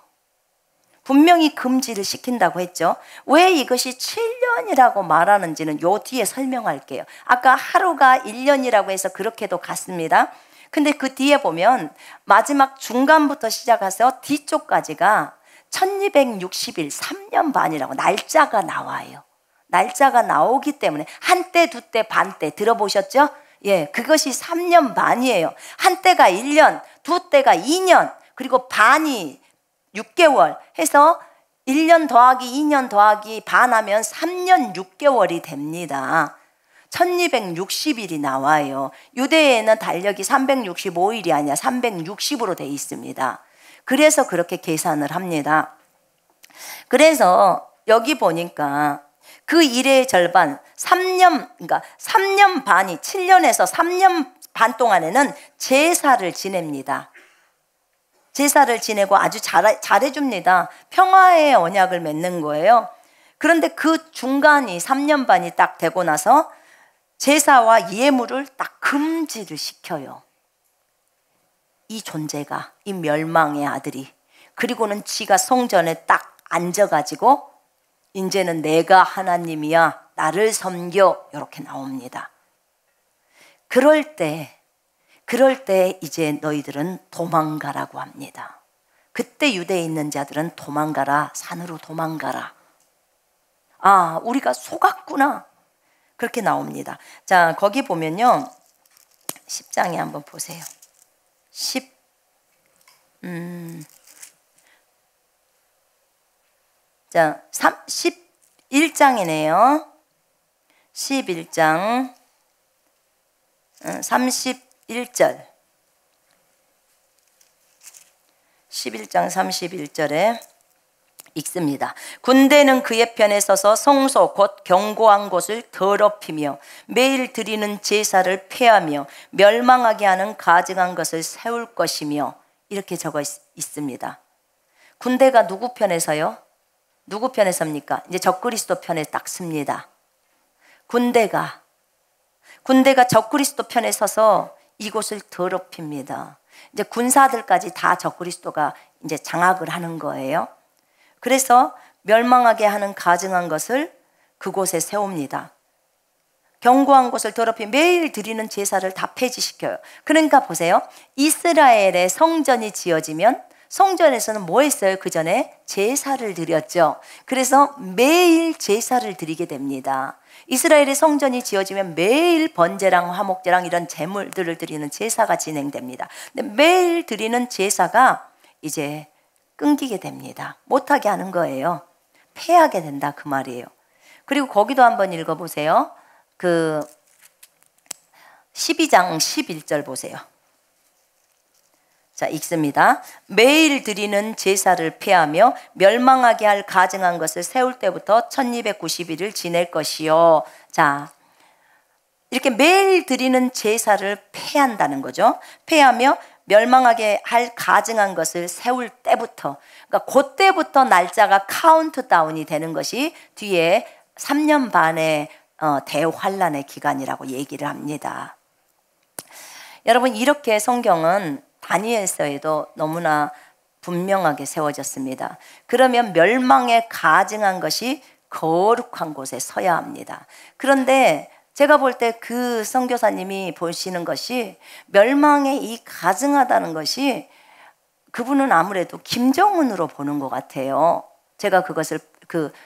분명히 금지를 시킨다고 했죠. 왜 이것이 7년이라고 말하는지는 요 뒤에 설명할게요. 아까 하루가 1년이라고 해서 그렇게도 갔습니다. 근데 그 뒤에 보면 마지막 중간부터 시작해서 뒤쪽까지가 1260일, 3년 반이라고 날짜가 나와요. 날짜가 나오기 때문에 한때, 두때, 반때 들어보셨죠? 예, 그것이 3년 반이에요. 한때가 1년, 두때가 2년, 그리고 반이 6개월 해서 1년 더하기 2년 더하기 반 하면 3년 6개월이 됩니다. 1260일이 나와요. 유대에는 달력이 365일이 아니라 360으로 돼 있습니다. 그래서 그렇게 계산을 합니다. 그래서 여기 보니까 그 일의 절반 3년, 그러니까 3년 반이 7년에서 3년 반 동안에는 제사를 지냅니다. 제사를 지내고 아주 잘해줍니다. 평화의 언약을 맺는 거예요. 그런데 그 중간이 3년 반이 딱 되고 나서 제사와 예물을 딱 금지를 시켜요. 이 존재가, 이 멸망의 아들이. 그리고는 지가 성전에 딱 앉아가지고 이제는 내가 하나님이야, 나를 섬겨, 이렇게 나옵니다. 그럴 때 이제 너희들은 도망가라고 합니다. 그때 유대에 있는 자들은 도망가라, 산으로 도망가라. 아, 우리가 속았구나. 그렇게 나옵니다. 자, 거기 보면요. 10장에 한번 보세요. 11장이네요. 11장 31절. 11장 31절에 읽습니다. 군대는 그의 편에 서서 성소 곧 견고한 곳을 더럽히며 매일 드리는 제사를 폐하며 멸망하게 하는 가증한 것을 세울 것이며, 이렇게 적어 있습니다. 군대가 누구 편에 서요? 누구 편에 섭니까? 이제 적그리스도 편에 딱 섭니다. 군대가 적그리스도 편에 서서 이곳을 더럽힙니다. 이제 군사들까지 다 적그리스도가 이제 장악을 하는 거예요. 그래서 멸망하게 하는 가증한 것을 그곳에 세웁니다. 견고한 곳을 더럽히 매일 드리는 제사를 다 폐지시켜요. 그러니까 보세요. 이스라엘의 성전이 지어지면 성전에서는 뭐 했어요? 그 전에 제사를 드렸죠. 그래서 매일 제사를 드리게 됩니다. 이스라엘의 성전이 지어지면 매일 번제랑 화목제랑 이런 제물들을 드리는 제사가 진행됩니다. 근데 매일 드리는 제사가 이제 끊기게 됩니다. 못하게 하는 거예요. 폐하게 된다, 그 말이에요. 그리고 거기도 한번 읽어보세요. 그 12장 11절 보세요. 자, 읽습니다. 매일 드리는 제사를 폐하며 멸망하게 할 가증한 것을 세울 때부터 1290일을 지낼 것이요. 자, 이렇게 매일 드리는 제사를 폐한다는 거죠. 폐하며 멸망하게 할 가증한 것을 세울 때부터, 그러니까 그때부터 날짜가 카운트다운이 되는 것이 뒤에 3년 반의 대환란의 기간이라고 얘기를 합니다. 여러분, 이렇게 성경은 다니엘서에도 너무나 분명하게 세워졌습니다. 그러면 멸망에 가증한 것이 거룩한 곳에 서야 합니다. 그런데 제가 볼 때 그 선교사님이 보시는 것이 멸망에 이 가증하다는 것이 그분은 아무래도 김정은으로 보는 것 같아요. 제가 그것을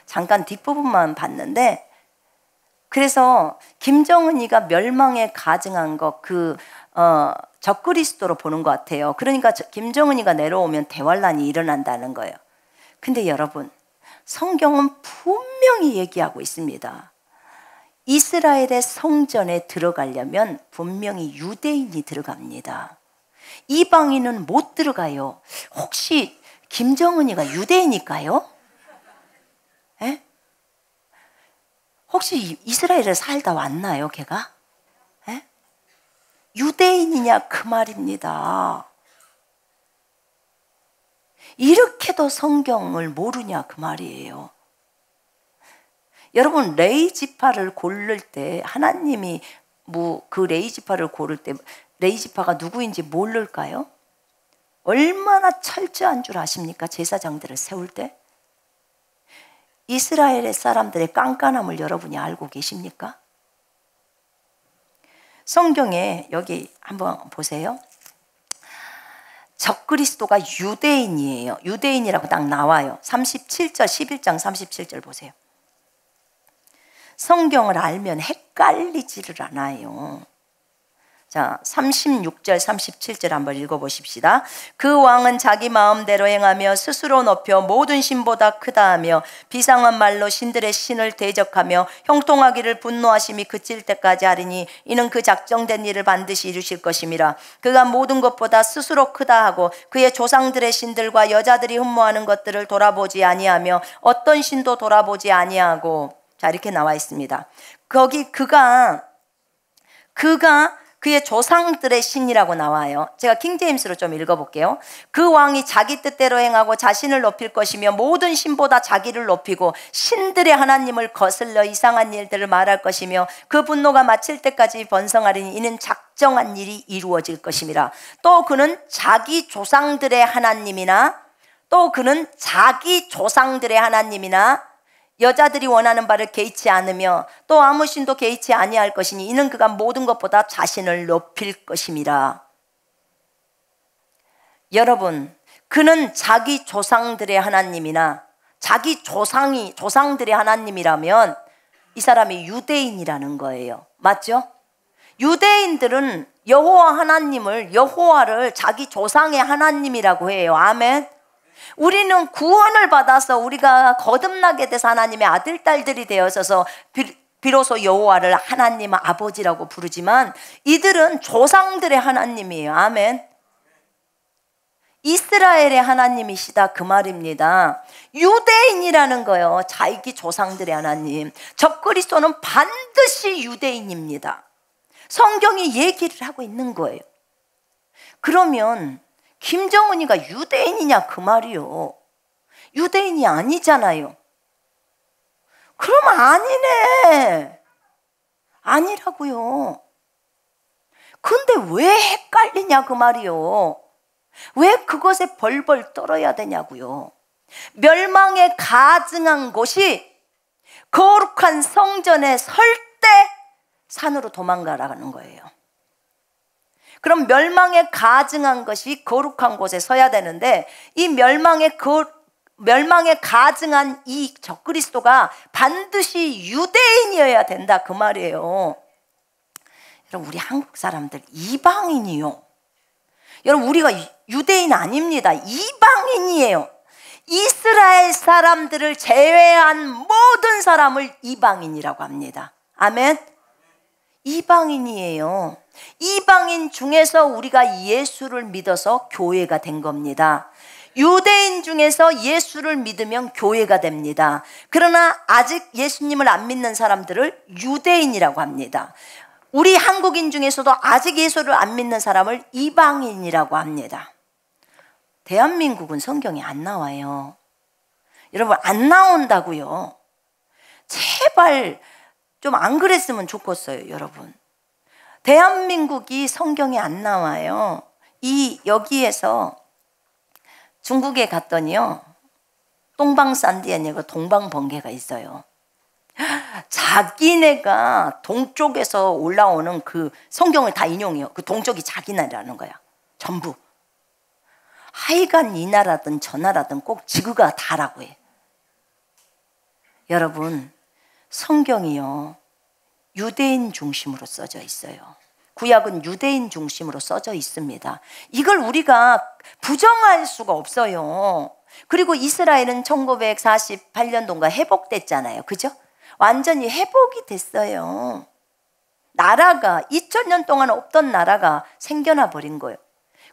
잠깐 뒷부분만 봤는데, 그래서 김정은이가 멸망에 가증한 것 적그리스도로 보는 것 같아요. 그러니까 김정은이가 내려오면 대환란이 일어난다는 거예요. 근데 여러분, 성경은 분명히 얘기하고 있습니다. 이스라엘의 성전에 들어가려면 분명히 유대인이 들어갑니다. 이방인은 못 들어가요. 혹시 김정은이가 유대인일까요? 에? 혹시 이스라엘에 살다 왔나요, 걔가? 에? 유대인이냐 그 말입니다. 이렇게도 성경을 모르냐 그 말이에요. 여러분, 레위 지파를 고를 때 하나님이 그 레위 지파를 고를 때 레위 지파가 누구인지 모를까요? 얼마나 철저한 줄 아십니까? 제사장들을 세울 때 이스라엘의 사람들의 깐깐함을 여러분이 알고 계십니까? 성경에 여기 한번 보세요. 적그리스도가 유대인이에요. 유대인이라고 딱 나와요. 37절, 11장 37절 보세요. 성경을 알면 헷갈리지를 않아요. 자, 36절, 37절 한번 읽어보십시다. 그 왕은 자기 마음대로 행하며 스스로 높여 모든 신보다 크다 하며 비상한 말로 신들의 신을 대적하며 형통하기를 분노하심이 그칠 때까지 하리니 이는 그 작정된 일을 반드시 이루실 것임이라. 그가 모든 것보다 스스로 크다 하고 그의 조상들의 신들과 여자들이 흠모하는 것들을 돌아보지 아니하며 어떤 신도 돌아보지 아니하고, 자, 이렇게 나와 있습니다. 거기 그가 그의 조상들의 신이라고 나와요. 제가 킹제임스로 좀 읽어볼게요. 그 왕이 자기 뜻대로 행하고 자신을 높일 것이며 모든 신보다 자기를 높이고 신들의 하나님을 거슬러 이상한 일들을 말할 것이며 그 분노가 마칠 때까지 번성하리니 이는 작정한 일이 이루어질 것임이라. 또 그는 자기 조상들의 하나님이나 여자들이 원하는 바를 개의치 않으며 또 아무 신도 개의치 아니할 것이니 이는 그가 모든 것보다 자신을 높일 것임이라. 여러분, 그는 자기 조상들의 하나님이나 자기 조상들의 하나님이라면 이 사람이 유대인이라는 거예요. 맞죠? 유대인들은 여호와를 자기 조상의 하나님이라고 해요. 아멘. 우리는 구원을 받아서 우리가 거듭나게 돼서 하나님의 아들, 딸들이 되어서 비로소 여호와를 하나님 아버지라고 부르지만 이들은 조상들의 하나님이에요. 아멘. 이스라엘의 하나님이시다 그 말입니다. 유대인이라는 거예요. 자기 조상들의 하나님. 적그리스도는 반드시 유대인입니다. 성경이 얘기를 하고 있는 거예요. 그러면 김정은이가 유대인이냐 그 말이요. 유대인이 아니잖아요. 그럼 아니네. 아니라고요. 근데 왜 헷갈리냐 그 말이요. 왜 그것에 벌벌 떨어야 되냐고요. 멸망에 가증한 곳이 거룩한 성전에 설 때 산으로 도망가라는 거예요. 그럼 멸망에 가증한 것이 거룩한 곳에 서야 되는데 이 멸망에 가증한 이 적그리스도가 반드시 유대인이어야 된다 그 말이에요. 여러분, 우리 한국 사람들 이방인이요. 여러분, 우리가 유대인 아닙니다. 이방인이에요. 이스라엘 사람들을 제외한 모든 사람을 이방인이라고 합니다. 아멘. 이방인이에요. 이방인 중에서 우리가 예수를 믿어서 교회가 된 겁니다. 유대인 중에서 예수를 믿으면 교회가 됩니다. 그러나 아직 예수님을 안 믿는 사람들을 유대인이라고 합니다. 우리 한국인 중에서도 아직 예수를 안 믿는 사람을 이방인이라고 합니다. 대한민국은 성경에 안 나와요. 여러분, 안 나온다고요. 제발 좀 안 그랬으면 좋겠어요, 여러분. 대한민국이 성경에 안 나와요. 여기에서 중국에 갔더니요, 똥방산디에니고 동방번개가 있어요. 자기네가 동쪽에서 올라오는 그 성경을 다 인용해요. 그 동쪽이 자기네라는 거야. 전부. 하여간 이 나라든 저 나라든 꼭 지구가 다라고 해. 여러분, 성경이요, 유대인 중심으로 써져 있어요. 구약은 유대인 중심으로 써져 있습니다. 이걸 우리가 부정할 수가 없어요. 그리고 이스라엘은 1948년도인가 회복됐잖아요. 그죠? 완전히 회복이 됐어요. 나라가 2000년 동안 없던 나라가 생겨나 버린 거예요.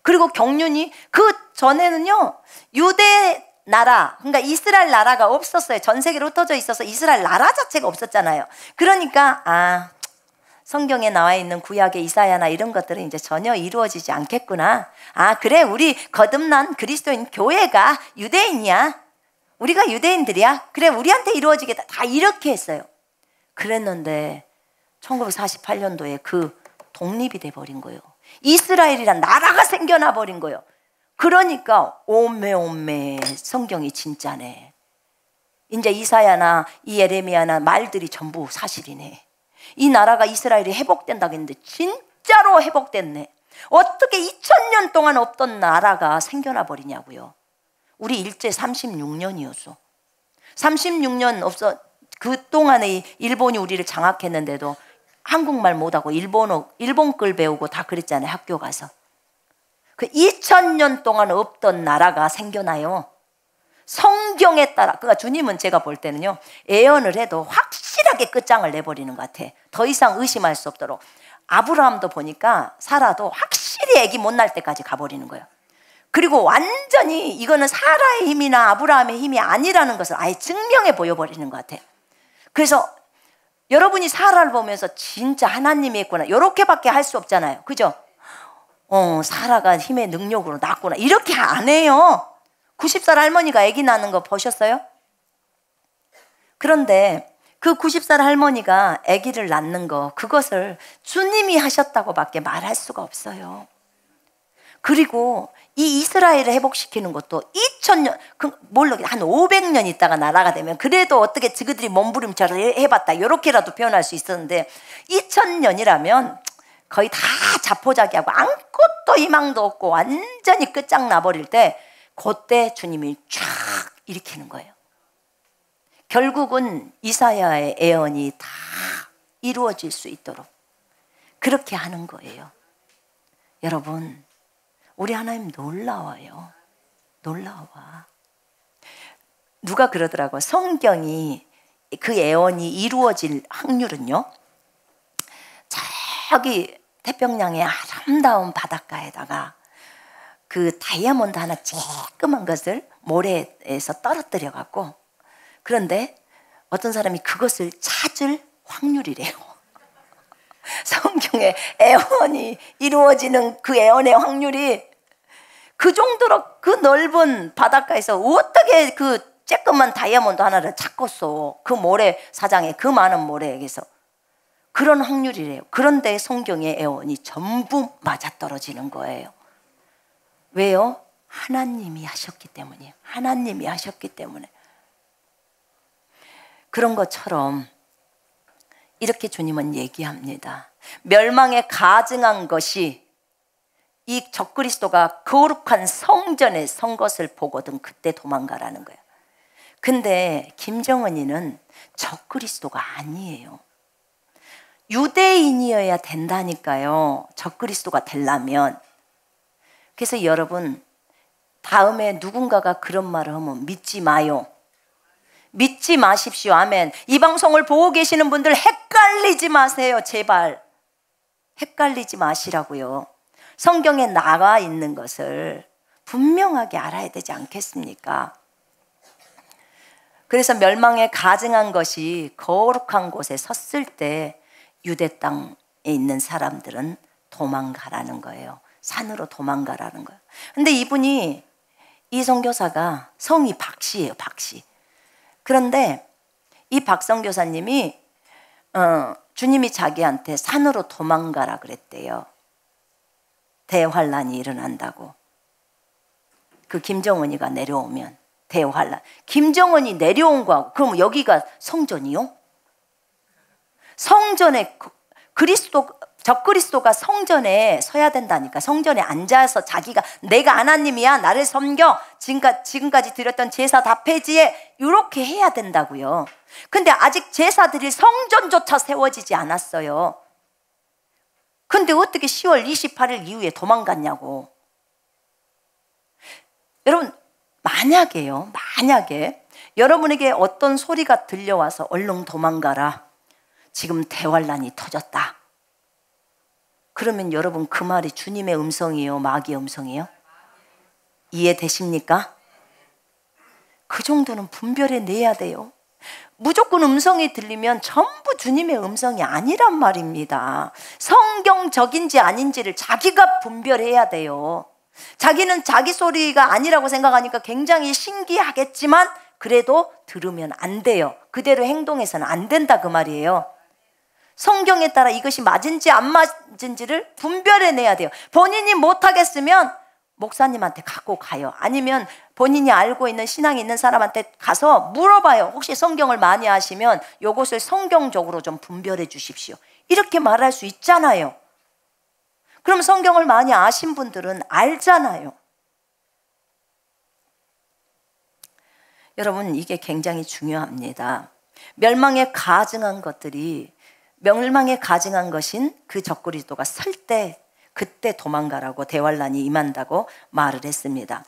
그리고 경륜이 그 전에는요, 유대 나라, 그러니까 이스라엘 나라가 없었어요. 전 세계로 흩어져 있어서 이스라엘 나라 자체가 없었잖아요. 그러니까 성경에 나와 있는 구약의 이사야나 이런 것들은 이제 전혀 이루어지지 않겠구나. 그래, 우리 거듭난 그리스도인 교회가 유대인이야. 우리가 유대인들이야. 그래, 우리한테 이루어지겠다. 다 이렇게 했어요. 그랬는데 1948년도에 그 독립이 돼버린 거예요. 이스라엘이란 나라가 생겨나 버린 거예요. 그러니까 오메 성경이 진짜네. 이제 이사야나 이 예레미야나 말들이 전부 사실이네. 이 나라가 이스라엘이 회복된다고 했는데 진짜로 회복됐네. 어떻게 2000년 동안 없던 나라가 생겨나 버리냐고요. 우리 일제 36년이었어. 36년 없어. 그 동안에 일본이 우리를 장악했는데도 한국말 못하고 일본 글 배우고 다 그랬잖아요. 학교 가서. 그 2000년 동안 없던 나라가 생겨나요. 성경에 따라. 그러니까 주님은 제가 볼 때는요, 예언을 해도 확실하게 끝장을 내버리는 것 같아. 더 이상 의심할 수 없도록. 아브라함도 보니까 사라도 확실히 아기 못 낳을 때까지 가버리는 거예요. 그리고 완전히 이거는 사라의 힘이나 아브라함의 힘이 아니라는 것을 아예 증명해 보여버리는 것 같아. 그래서 여러분이 사라를 보면서 진짜 하나님이 했구나, 이렇게밖에 할 수 없잖아요. 그죠? 사라가 힘의 능력으로 낳았구나, 이렇게 안 해요. 90살 할머니가 아기 낳는 거 보셨어요? 그런데 그 90살 할머니가 아기를 낳는 거, 그것을 주님이 하셨다고밖에 말할 수가 없어요. 그리고 이 이스라엘을 회복시키는 것도 2000년, 물론 한 500년 있다가 나라가 되면 그래도 어떻게 그들이 몸부림쳐를 해봤다, 이렇게라도 표현할 수 있었는데 2000년이라면 거의 다 자포자기하고 아무것도 희망도 없고 완전히 끝장나버릴 때, 그때 주님이 쫙 일으키는 거예요. 결국은 이사야의 예언이 다 이루어질 수 있도록 그렇게 하는 거예요. 여러분, 우리 하나님 놀라워요. 놀라워. 누가 그러더라고요. 성경이, 그 예언이 이루어질 확률은요, 저기 태평양의 아름다운 바닷가에다가 그 다이아몬드 하나 쬐끄만 것을 모래에서 떨어뜨려 갖고, 그런데 어떤 사람이 그것을 찾을 확률이래요. 성경의 예언이 이루어지는 그 예언의 확률이 그 정도로, 그 넓은 바닷가에서 어떻게 그 쬐끄만 다이아몬드 하나를 찾겠어, 그 모래사장에, 그 많은 모래에서. 그런 확률이래요. 그런데 성경의 예언이 전부 맞아떨어지는 거예요. 왜요? 하나님이 하셨기 때문이에요. 하나님이 하셨기 때문에. 그런 것처럼 이렇게 주님은 얘기합니다. 멸망에 가증한 것이 이 적그리스도가 거룩한 성전에 선 것을 보거든 그때 도망가라는 거예요. 근데 김정은이는 적그리스도가 아니에요. 유대인이어야 된다니까요, 적그리스도가 되려면. 그래서 여러분, 다음에 누군가가 그런 말을 하면 믿지 마요. 믿지 마십시오. 아멘. 이 방송을 보고 계시는 분들 헷갈리지 마세요. 제발 헷갈리지 마시라고요. 성경에 나와 있는 것을 분명하게 알아야 되지 않겠습니까? 그래서 멸망에 가증한 것이 거룩한 곳에 섰을 때 유대 땅에 있는 사람들은 도망가라는 거예요. 산으로 도망가라는 거예요. 근데 이분이, 이 선교사가 성이 박씨예요. 박씨. 그런데 이 박선교사님이 주님이 자기한테 산으로 도망가라 그랬대요. 대환란이 일어난다고. 그 김정은이가 내려오면 대환란. 김정은이 내려온 거하고, 그럼 여기가 성전이요? 성전에 적그리스도가 성전에 서야 된다니까. 성전에 앉아서 자기가 내가 하나님이야, 나를 섬겨, 지금까지 드렸던 제사 다 폐지해, 이렇게 해야 된다고요. 근데 아직 제사 드릴 성전조차 세워지지 않았어요. 근데 어떻게 10월 28일 이후에 도망갔냐고. 여러분, 만약에 여러분에게 어떤 소리가 들려와서 얼른 도망가라, 지금 대환란이 터졌다, 그러면 여러분 그 말이 주님의 음성이에요, 마귀의 음성이에요? 이해되십니까? 그 정도는 분별해 내야 돼요. 무조건 음성이 들리면 전부 주님의 음성이 아니란 말입니다. 성경적인지 아닌지를 자기가 분별해야 돼요. 자기는 자기 소리가 아니라고 생각하니까 굉장히 신기하겠지만 그래도 들으면 안 돼요. 그대로 행동해서는 안 된다, 그 말이에요. 성경에 따라 이것이 맞은지 안 맞은지를 분별해내야 돼요. 본인이 못하겠으면 목사님한테 갖고 가요. 아니면 본인이 알고 있는 신앙이 있는 사람한테 가서 물어봐요. 혹시 성경을 많이 아시면 이것을 성경적으로 좀 분별해 주십시오. 이렇게 말할 수 있잖아요. 그럼 성경을 많이 아신 분들은 알잖아요. 여러분, 이게 굉장히 중요합니다. 멸망에 가증한 것들이, 멸망에 가증한 것인 그 적그리스도가 설 때 그때 도망가라고, 대환란이 임한다고 말을 했습니다.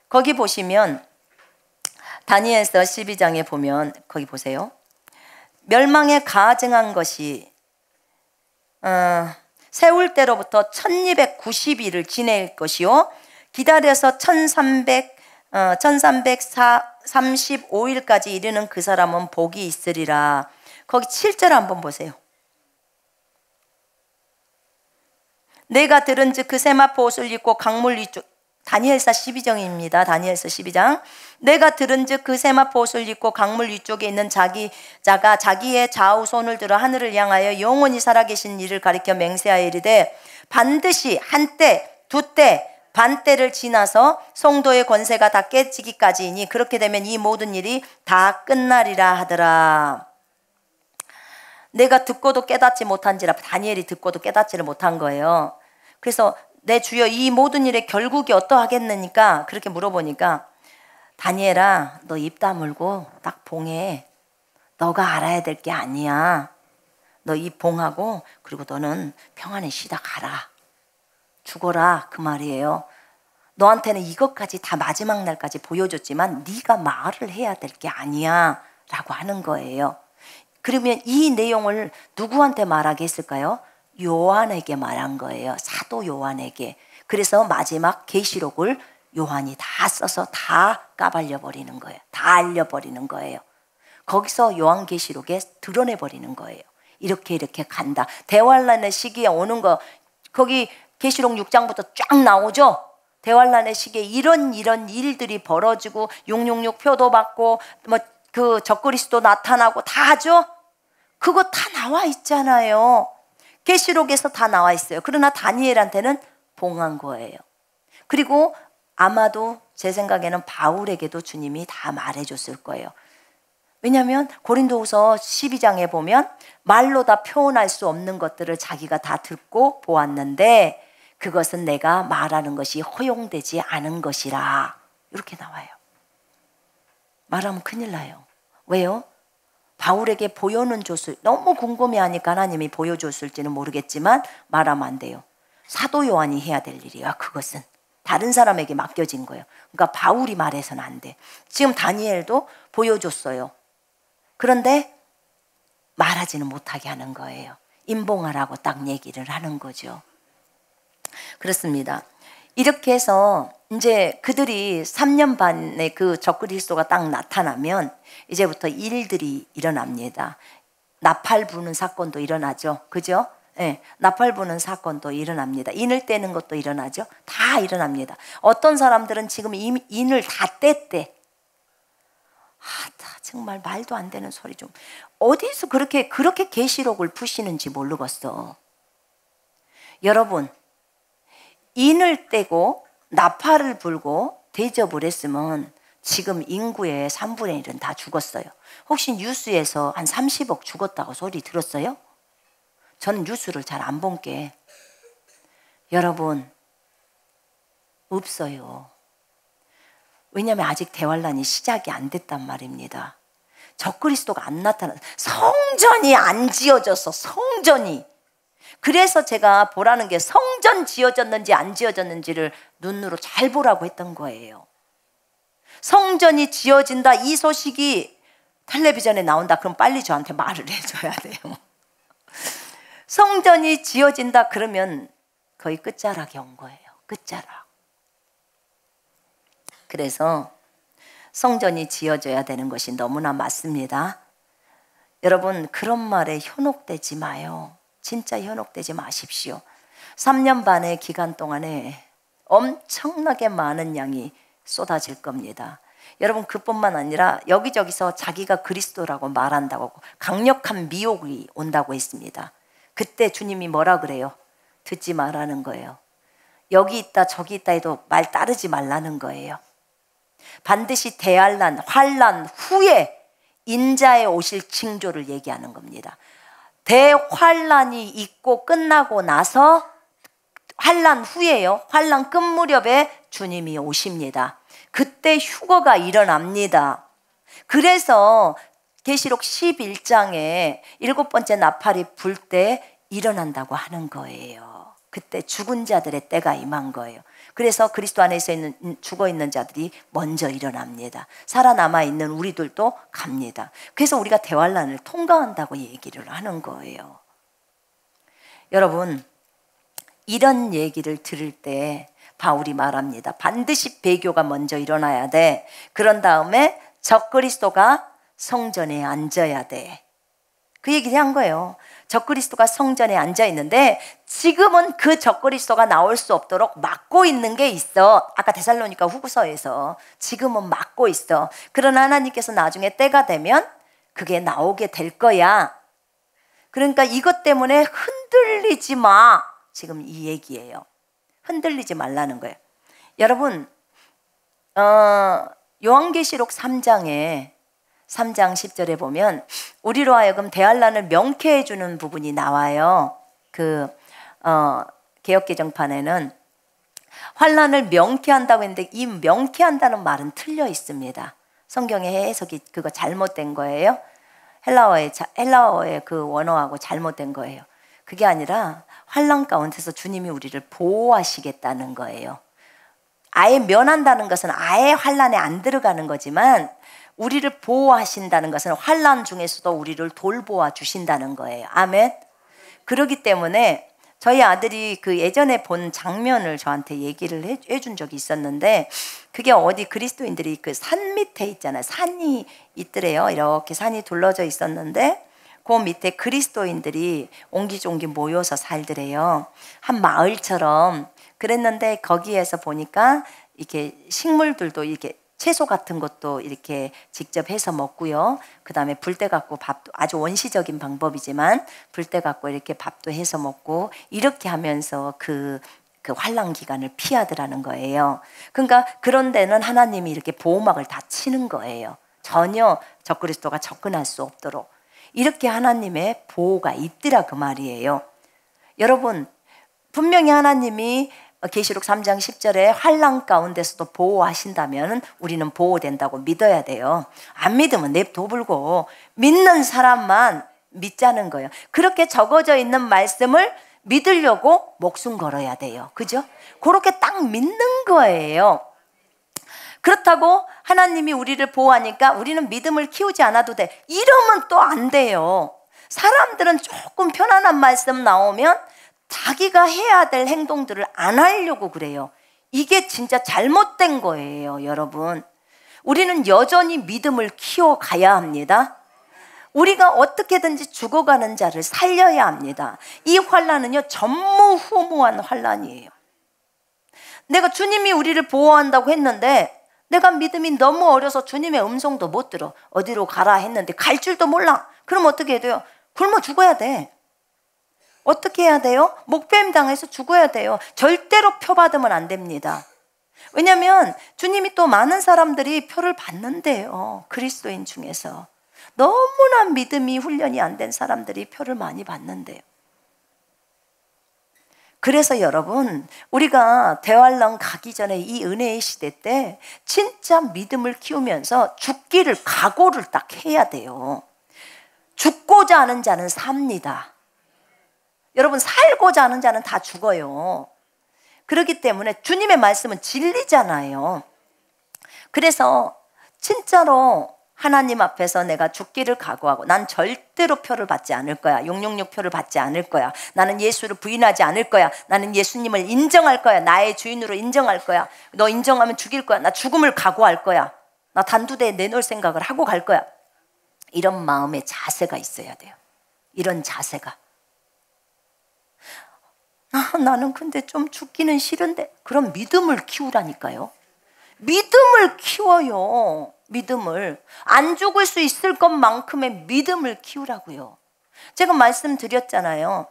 거기 보시면 다니엘서 12장에 보면 거기 보세요. 멸망에 가증한 것이 세울 때로부터 1290일을 지낼 것이요 기다려서 1335일까지 이르는 그 사람은 복이 있으리라. 거기 7절 한번 보세요. 내가 들은즉 그 세마포 옷을 입고 강물 위쪽, 다니엘서 12장입니다. 다니엘서 12장. 내가 들은즉 그 세마포 옷을 입고 강물 위쪽에 있는 자가 자기의 좌우 손을 들어 하늘을 향하여 영원히 살아계신 이를 가리켜 맹세하여 이르되 반드시 한때 두때 반때를 지나서 성도의 권세가 다 깨지기까지이니 그렇게 되면 이 모든 일이 다 끝나리라 하더라. 내가 듣고도 깨닫지 못한지라. 다니엘이 듣고도 깨닫지를 못한 거예요. 그래서 내 주여 이 모든 일의 결국이 어떠하겠느니까 그렇게 물어보니까 다니엘아 너 입 다물고 딱 봉해. 너가 알아야 될 게 아니야. 너 입 봉하고 그리고 너는 평안히 쉬다 가라. 죽어라 그 말이에요. 너한테는 이것까지 다 마지막 날까지 보여줬지만 네가 말을 해야 될 게 아니야 라고 하는 거예요. 그러면 이 내용을 누구한테 말하게 했을까요? 요한에게 말한 거예요. 사도 요한에게. 그래서 마지막 계시록을 요한이 다 써서 다 까발려 버리는 거예요. 다 알려버리는 거예요. 거기서 요한계시록에 드러내버리는 거예요. 이렇게 간다. 대환란의 시기에 오는 거 거기 계시록 6장부터 쫙 나오죠. 대환란의 시기에 이런 일들이 벌어지고 666 표도 받고 뭐 그 적그리스도 나타나고 다 하죠. 그거 다 나와 있잖아요. 계시록에서 다 나와 있어요. 그러나 다니엘한테는 봉한 거예요. 그리고 아마도 제 생각에는 바울에게도 주님이 다 말해줬을 거예요. 왜냐하면 고린도후서 12장에 보면 말로 다 표현할 수 없는 것들을 자기가 다 듣고 보았는데 그것은 내가 말하는 것이 허용되지 않은 것이라 이렇게 나와요. 말하면 큰일 나요. 왜요? 바울에게 보여는 줬을, 너무 궁금해하니까 하나님이 보여줬을지는 모르겠지만 말하면 안 돼요. 사도 요한이 해야 될 일이야. 그것은 다른 사람에게 맡겨진 거예요. 그러니까 바울이 말해서는 안 돼. 지금 다니엘도 보여줬어요. 그런데 말하지는 못하게 하는 거예요. 임봉하라고 딱 얘기를 하는 거죠. 그렇습니다. 이렇게 해서 이제 그들이 3년 반에 그 적그리스도가 딱 나타나면 이제부터 일들이 일어납니다. 나팔 부는 사건도 일어나죠. 그죠? 네, 나팔 부는 사건도 일어납니다. 인을 떼는 것도 일어나죠. 다 일어납니다. 어떤 사람들은 지금 인을 다 뗐대. 정말 말도 안 되는 소리 좀. 어디서 그렇게 계시록을 푸시는지 모르겠어. 여러분, 인을 떼고 나팔을 불고 대접을 했으면 지금 인구의 3분의 1은 다 죽었어요. 혹시 뉴스에서 한 30억 죽었다고 소리 들었어요? 저는 뉴스를 잘 안 본 게. 여러분, 없어요. 왜냐하면 아직 대환란이 시작이 안 됐단 말입니다. 적그리스도가 안 나타났어. 성전이 안 지어졌어. 성전이. 그래서 제가 보라는 게 성전 지어졌는지 안 지어졌는지를 눈으로 잘 보라고 했던 거예요. 성전이 지어진다 이 소식이 텔레비전에 나온다 그럼 빨리 저한테 말을 해줘야 돼요. 성전이 지어진다 그러면 거의 끝자락에 온 거예요. 끝자락. 그래서 성전이 지어져야 되는 것이 너무나 맞습니다. 여러분 그런 말에 현혹되지 마요. 진짜 현혹되지 마십시오. 3년 반의 기간 동안에 엄청나게 많은 양이 쏟아질 겁니다. 여러분 그뿐만 아니라 여기저기서 자기가 그리스도라고 말한다고 강력한 미혹이 온다고 했습니다. 그때 주님이 뭐라 그래요? 듣지 말라는 거예요. 여기 있다 저기 있다 해도 말 따르지 말라는 거예요. 반드시 대환란, 환란 후에 인자의 오실 징조를 얘기하는 겁니다. 대환란이 있고 끝나고 나서 환난 후에요. 환난 끝 무렵에 주님이 오십니다. 그때 휴거가 일어납니다. 그래서 계시록 11장에 7번째 나팔이 불 때 일어난다고 하는 거예요. 그때 죽은 자들의 때가 임한 거예요. 그래서 그리스도 안에서 죽어있는 자들이 먼저 일어납니다. 살아남아 있는 우리들도 갑니다. 그래서 우리가 대환란을 통과한다고 얘기를 하는 거예요. 여러분, 이런 얘기를 들을 때 바울이 말합니다. 반드시 배교가 먼저 일어나야 돼. 그런 다음에 적그리스도가 성전에 앉아야 돼. 그 얘기를 한 거예요. 적그리스도가 성전에 앉아 있는데 지금은 그 적그리스도가 나올 수 없도록 막고 있는 게 있어. 아까 데살로니가 후서에서 지금은 막고 있어. 그러나 하나님께서 나중에 때가 되면 그게 나오게 될 거야. 그러니까 이것 때문에 흔들리지 마. 지금 이 얘기예요. 흔들리지 말라는 거예요. 여러분, 요한계시록 3장 10절에 보면 우리로 하여금 대환란을 명쾌해 주는 부분이 나와요. 개역개정판에는 환란을 명쾌한다고 했는데 이 명쾌한다는 말은 틀려 있습니다. 성경의 해석이 그거 잘못된 거예요. 헬라어의 그 원어하고 잘못된 거예요. 그게 아니라 환난 가운데서 주님이 우리를 보호하시겠다는 거예요. 아예 면한다는 것은 아예 환난에 안 들어가는 거지만 우리를 보호하신다는 것은 환난 중에서도 우리를 돌보아 주신다는 거예요. 아멘. 그렇기 때문에 저희 아들이 그 예전에 본 장면을 저한테 얘기를 해준 적이 있었는데 그게 어디 그리스도인들이 그 산 밑에 있잖아요. 산이 있더래요. 이렇게 산이 둘러져 있었는데 그 밑에 그리스도인들이 옹기종기 모여서 살더래요. 한 마을처럼. 그랬는데 거기에서 보니까 이렇게 식물들도 이렇게 채소 같은 것도 이렇게 직접 해서 먹고요. 그 다음에 불때 갖고 밥도 아주 원시적인 방법이지만 불때 갖고 이렇게 밥도 해서 먹고 이렇게 하면서 그 환난 기간을 피하더라는 거예요. 그러니까 그런 데는 하나님이 이렇게 보호막을 다 치는 거예요. 전혀 적그리스도가 접근할 수 없도록. 이렇게 하나님의 보호가 있더라 그 말이에요. 여러분, 분명히 하나님이 계시록 3장 10절에 환난 가운데서도 보호하신다면 우리는 보호된다고 믿어야 돼요. 안 믿으면 냅둬불고 믿는 사람만 믿자는 거예요. 그렇게 적어져 있는 말씀을 믿으려고 목숨 걸어야 돼요. 그죠? 그렇게 딱 믿는 거예요. 그렇다고 하나님이 우리를 보호하니까 우리는 믿음을 키우지 않아도 돼. 이러면 또 안 돼요. 사람들은 조금 편안한 말씀 나오면 자기가 해야 될 행동들을 안 하려고 그래요. 이게 진짜 잘못된 거예요, 여러분. 우리는 여전히 믿음을 키워가야 합니다. 우리가 어떻게든지 죽어가는 자를 살려야 합니다. 이 환난은요, 전무후무한 환난이에요. 내가 주님이 우리를 보호한다고 했는데 내가 믿음이 너무 어려서 주님의 음성도 못 들어. 어디로 가라 했는데 갈 줄도 몰라. 그럼 어떻게 해야 돼요? 굶어 죽어야 돼. 어떻게 해야 돼요? 목뱀 당해서 죽어야 돼요. 절대로 표 받으면 안 됩니다. 왜냐하면 주님이 또 많은 사람들이 표를 받는데요. 그리스도인 중에서 너무나 믿음이 훈련이 안 된 사람들이 표를 많이 받는데요. 그래서 여러분, 우리가 대환란 가기 전에 이 은혜의 시대 때 진짜 믿음을 키우면서 죽기를 각오를 딱 해야 돼요. 죽고자 하는 자는 삽니다. 여러분, 살고자 하는 자는 다 죽어요. 그렇기 때문에 주님의 말씀은 진리잖아요. 그래서 진짜로 하나님 앞에서 내가 죽기를 각오하고 난 절대로 표를 받지 않을 거야. 666 표를 받지 않을 거야. 나는 예수를 부인하지 않을 거야. 나는 예수님을 인정할 거야. 나의 주인으로 인정할 거야. 너 인정하면 죽일 거야. 나 죽음을 각오할 거야. 나 단두대에 내놓을 생각을 하고 갈 거야. 이런 마음의 자세가 있어야 돼요. 이런 자세가. 나는 근데 좀 죽기는 싫은데. 그럼 믿음을 키우라니까요. 믿음을 키워요. 믿음을. 안 죽을 수 있을 것만큼의 믿음을 키우라고요. 제가 말씀드렸잖아요.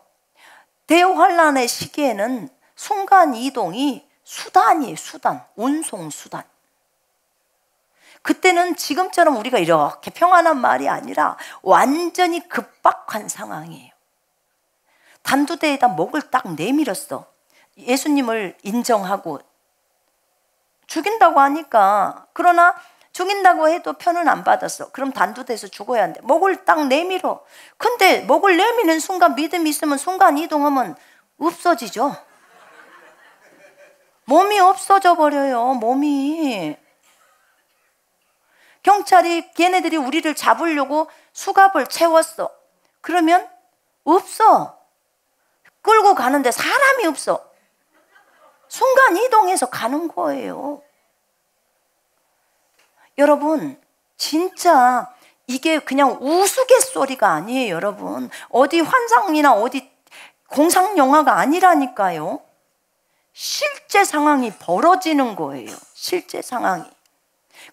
대환란의 시기에는 순간 이동이 수단이에요. 수단. 운송 수단. 그때는 지금처럼 우리가 이렇게 평안한 말이 아니라 완전히 급박한 상황이에요. 단두대에다 목을 딱 내밀었어. 예수님을 인정하고 죽인다고 하니까, 그러나 죽인다고 해도 편은 안 받았어. 그럼 단두대서 죽어야 한대. 목을 딱 내밀어. 근데 목을 내미는 순간 믿음이 있으면 순간 이동하면 없어지죠. 몸이 없어져 버려요. 몸이. 경찰이 걔네들이 우리를 잡으려고 수갑을 채웠어. 그러면 없어. 끌고 가는데 사람이 없어. 순간 이동해서 가는 거예요. 여러분, 진짜 이게 그냥 우스갯소리가 아니에요, 여러분. 어디 환상이나 어디 공상 영화가 아니라니까요. 실제 상황이 벌어지는 거예요. 실제 상황이.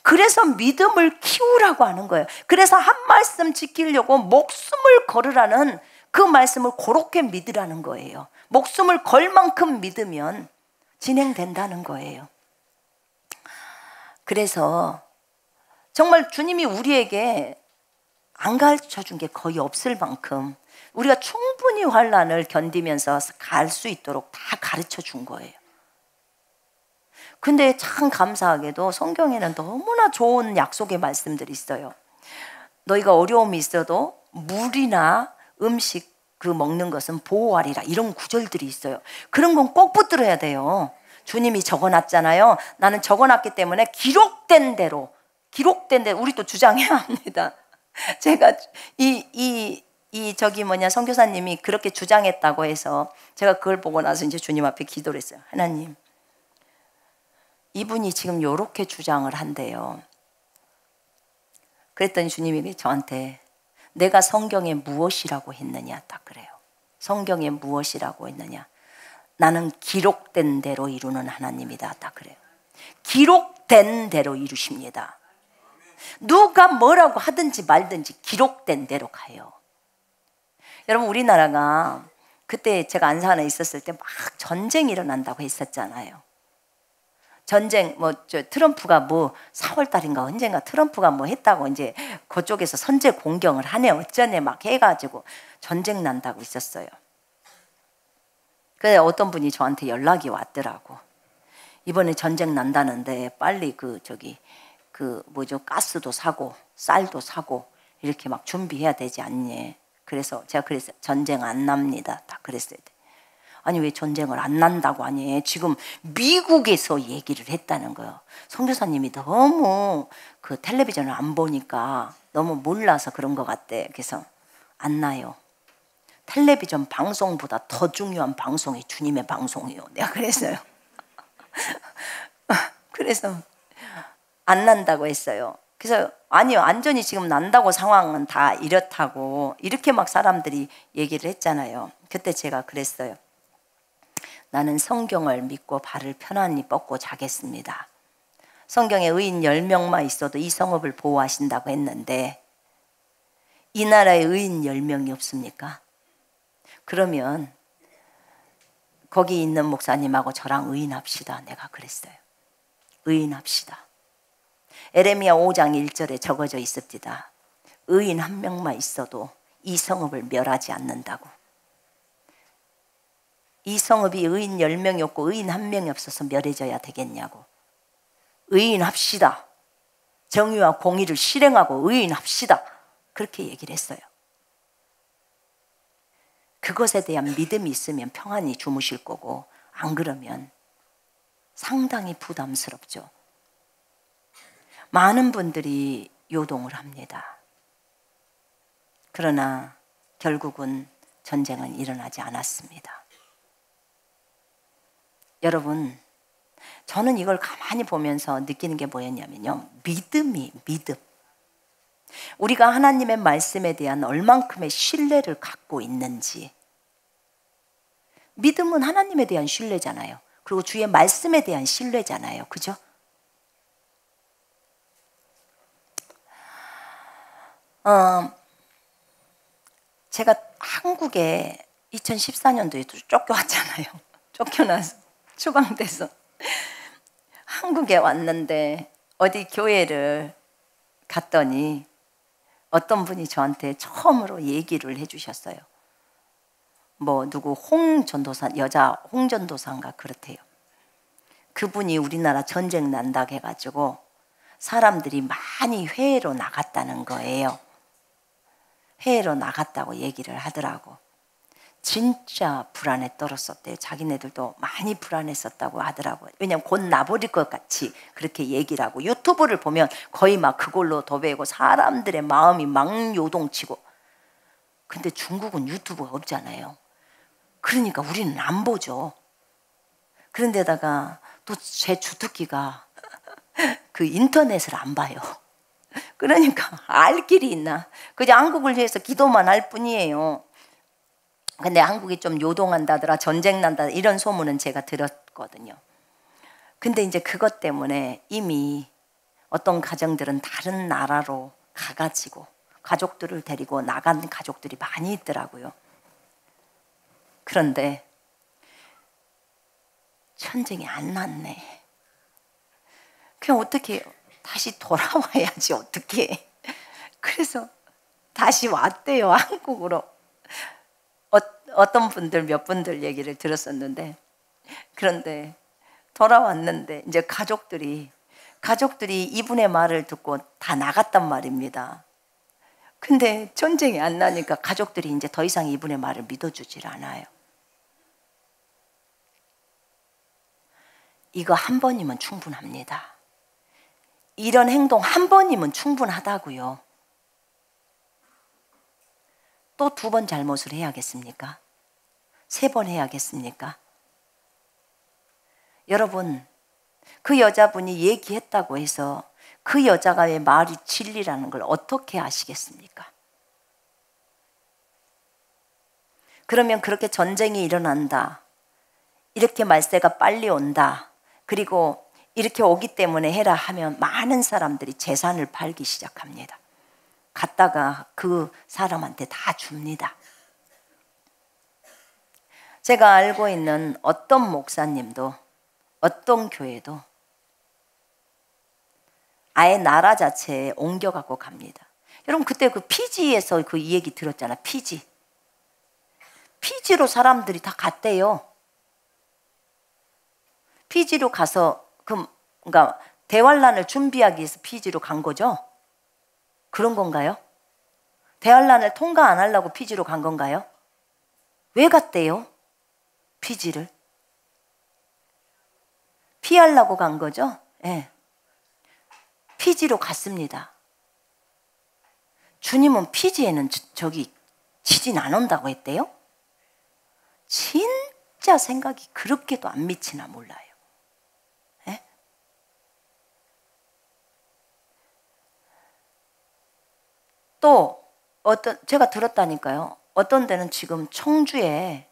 그래서 믿음을 키우라고 하는 거예요. 그래서 한 말씀 지키려고 목숨을 걸으라는 그 말씀을 그렇게 믿으라는 거예요. 목숨을 걸 만큼 믿으면 진행된다는 거예요. 그래서 정말 주님이 우리에게 안 가르쳐 준 게 거의 없을 만큼 우리가 충분히 환난을 견디면서 갈 수 있도록 다 가르쳐 준 거예요. 근데 참 감사하게도 성경에는 너무나 좋은 약속의 말씀들이 있어요. 너희가 어려움이 있어도 물이나 음식 그 먹는 것은 보호하리라, 이런 구절들이 있어요. 그런 건 꼭 붙들어야 돼요. 주님이 적어놨잖아요. 나는 적어놨기 때문에 기록된 대로 우리 또 주장해야 합니다. 제가 선교사님이 그렇게 주장했다고 해서 제가 그걸 보고 나서 이제 주님 앞에 기도를 했어요. 하나님, 이분이 지금 요렇게 주장을 한대요. 그랬더니 주님이 저한테 내가 성경에 무엇이라고 했느냐, 딱 그래요. 성경에 무엇이라고 했느냐. 나는 기록된 대로 이루는 하나님이다, 딱 그래요. 기록된 대로 이루십니다. 누가 뭐라고 하든지 말든지 기록된 대로 가요. 여러분, 우리나라가 그때 제가 안산에 있었을 때 막 전쟁이 일어난다고 했었잖아요. 전쟁, 트럼프가 4월 달인가 언젠가 트럼프가 했다고 이제 그쪽에서 선제 공격을 하네 어쩌네 막 해가지고 전쟁 난다고 있었어요. 그래 어떤 분이 저한테 연락이 왔더라고. 이번에 전쟁 난다는데 빨리 가스도 사고 쌀도 사고 이렇게 막 준비해야 되지 않니? 그래서 제가 그랬어요. 전쟁 안 납니다. 다 그랬어요. 아니 왜 전쟁을 안 난다고 하니? 지금 미국에서 얘기를 했다는 거예요. 선교사님이 너무 그 텔레비전을 안 보니까 너무 몰라서 그런 것 같대. 그래서 안 나요. 텔레비전 방송보다 더 중요한 방송이 주님의 방송이요. 내가 그랬어요. 그래서 안 난다고 했어요. 그래서 아니요, 완전히 지금 난다고 상황은 다 이렇다고 이렇게 막 사람들이 얘기를 했잖아요. 그때 제가 그랬어요. 나는 성경을 믿고 발을 편안히 뻗고 자겠습니다. 성경에 의인 10명만 있어도 이 성읍을 보호하신다고 했는데 이 나라에 의인 10명이 없습니까? 그러면 거기 있는 목사님하고 저랑 의인합시다. 내가 그랬어요. 의인합시다. 에레미야 5장 1절에 적어져 있습니다. 의인 한 명만 있어도 이 성읍을 멸하지 않는다고. 이 성읍이 의인 10명이 없고 의인 한 명이 없어서 멸해져야 되겠냐고. 의인합시다. 정의와 공의를 실행하고 의인합시다. 그렇게 얘기를 했어요. 그것에 대한 믿음이 있으면 평안히 주무실 거고 안 그러면 상당히 부담스럽죠. 많은 분들이 요동을 합니다. 그러나 결국은 전쟁은 일어나지 않았습니다. 여러분, 저는 이걸 가만히 보면서 느끼는 게 뭐였냐면요. 믿음. 우리가 하나님의 말씀에 대한 얼만큼의 신뢰를 갖고 있는지. 믿음은 하나님에 대한 신뢰잖아요. 그리고 주의 말씀에 대한 신뢰잖아요. 그죠? 제가 한국에 2014년도에 쫓겨왔잖아요. 쫓겨나서 추방돼서 한국에 왔는데 어디 교회를 갔더니 어떤 분이 저한테 처음으로 얘기를 해주셨어요. 뭐 누구 홍전도사, 여자 홍전도사인가 그렇대요. 그분이 우리나라 전쟁 난다 해가지고 사람들이 많이 해외로 나갔다는 거예요. 해외로 나갔다고 얘기를 하더라고. 진짜 불안에 떨었었대요. 자기네들도 많이 불안했었다고 하더라고요. 왜냐면 곧 나버릴 것 같이 그렇게 얘기를 하고, 유튜브를 보면 거의 막 그걸로 도배고 사람들의 마음이 막 요동치고. 근데 중국은 유튜브가 없잖아요. 그러니까 우리는 안 보죠. 그런데다가 또 제 주특기가 그 인터넷을 안 봐요. 그러니까 알 길이 있나. 그냥 한국을 위해서 기도만 할 뿐이에요. 근데 한국이 좀 요동한다더라, 전쟁 난다, 이런 소문은 제가 들었거든요. 근데 이제 그것 때문에 이미 어떤 가정들은 다른 나라로 가가지고 가족들을 데리고 나간 가족들이 많이 있더라고요. 그런데 전쟁이 안 났네. 그냥 어떻게 다시 돌아와야지 어떻게. 그래서 다시 왔대요, 한국으로. 어떤 분들, 몇 분들 얘기를 들었었는데, 그런데 돌아왔는데 이제 가족들이 이분의 말을 듣고 다 나갔단 말입니다. 근데 전쟁이 안 나니까 가족들이 이제 더 이상 이분의 말을 믿어주질 않아요. 이거 한 번이면 충분합니다. 이런 행동 한 번이면 충분하다고요. 또 2번 잘못을 해야겠습니까? 3번 해야겠습니까? 여러분, 그 여자분이 얘기했다고 해서 그 여자가 왜 말이 진리라는 걸 어떻게 아시겠습니까? 그러면 그렇게 전쟁이 일어난다, 이렇게 말세가 빨리 온다, 그리고 이렇게 오기 때문에 해라 하면 많은 사람들이 재산을 팔기 시작합니다. 갖다가 그 사람한테 다 줍니다. 제가 알고 있는 어떤 목사님도, 어떤 교회도 아예 나라 자체에 옮겨가고 갑니다. 여러분, 그때 그 피지에서 그 이 얘기 들었잖아. 피지로 사람들이 다 갔대요. 피지로 가서 그러니까 대환란을 준비하기 위해서 피지로 간 거죠. 그런 건가요? 대환란을 통과 안 하려고 피지로 간 건가요? 왜 갔대요? 피지를 피하려고 간 거죠? 네. 피지로 갔습니다. 주님은 피지에는 지진 안 온다고 했대요? 진짜 생각이 그렇게도 안 미치나 몰라요. 네? 또 제가 들었다니까요. 어떤 데는 지금 청주에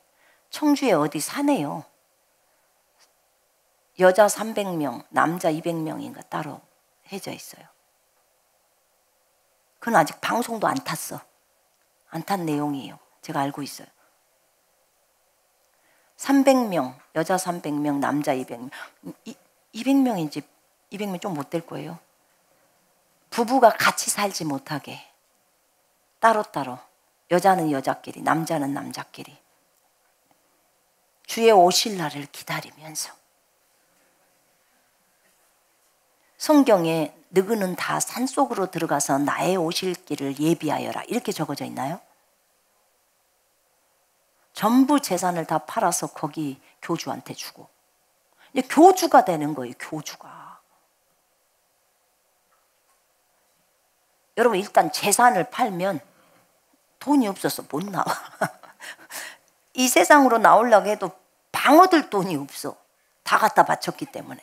어디 사네요. 여자 300명, 남자 200명인가 따로 해져 있어요. 그건 아직 방송도 안 탄 내용이에요. 제가 알고 있어요. 300명, 여자 300명, 남자 200명. 200명인지 200명 좀 못 될 거예요. 부부가 같이 살지 못하게 따로따로, 여자는 여자끼리, 남자는 남자끼리 주의 오실 날을 기다리면서. 성경에 너희는 다 산속으로 들어가서 나의 오실 길을 예비하여라, 이렇게 적어져 있나요? 전부 재산을 다 팔아서 거기 교주한테 주고, 이제 교주가 되는 거예요. 교주가. 여러분, 일단 재산을 팔면 돈이 없어서 못 나와. 이 세상으로 나오려고 해도 방 얻을 돈이 없어. 다 갖다 바쳤기 때문에.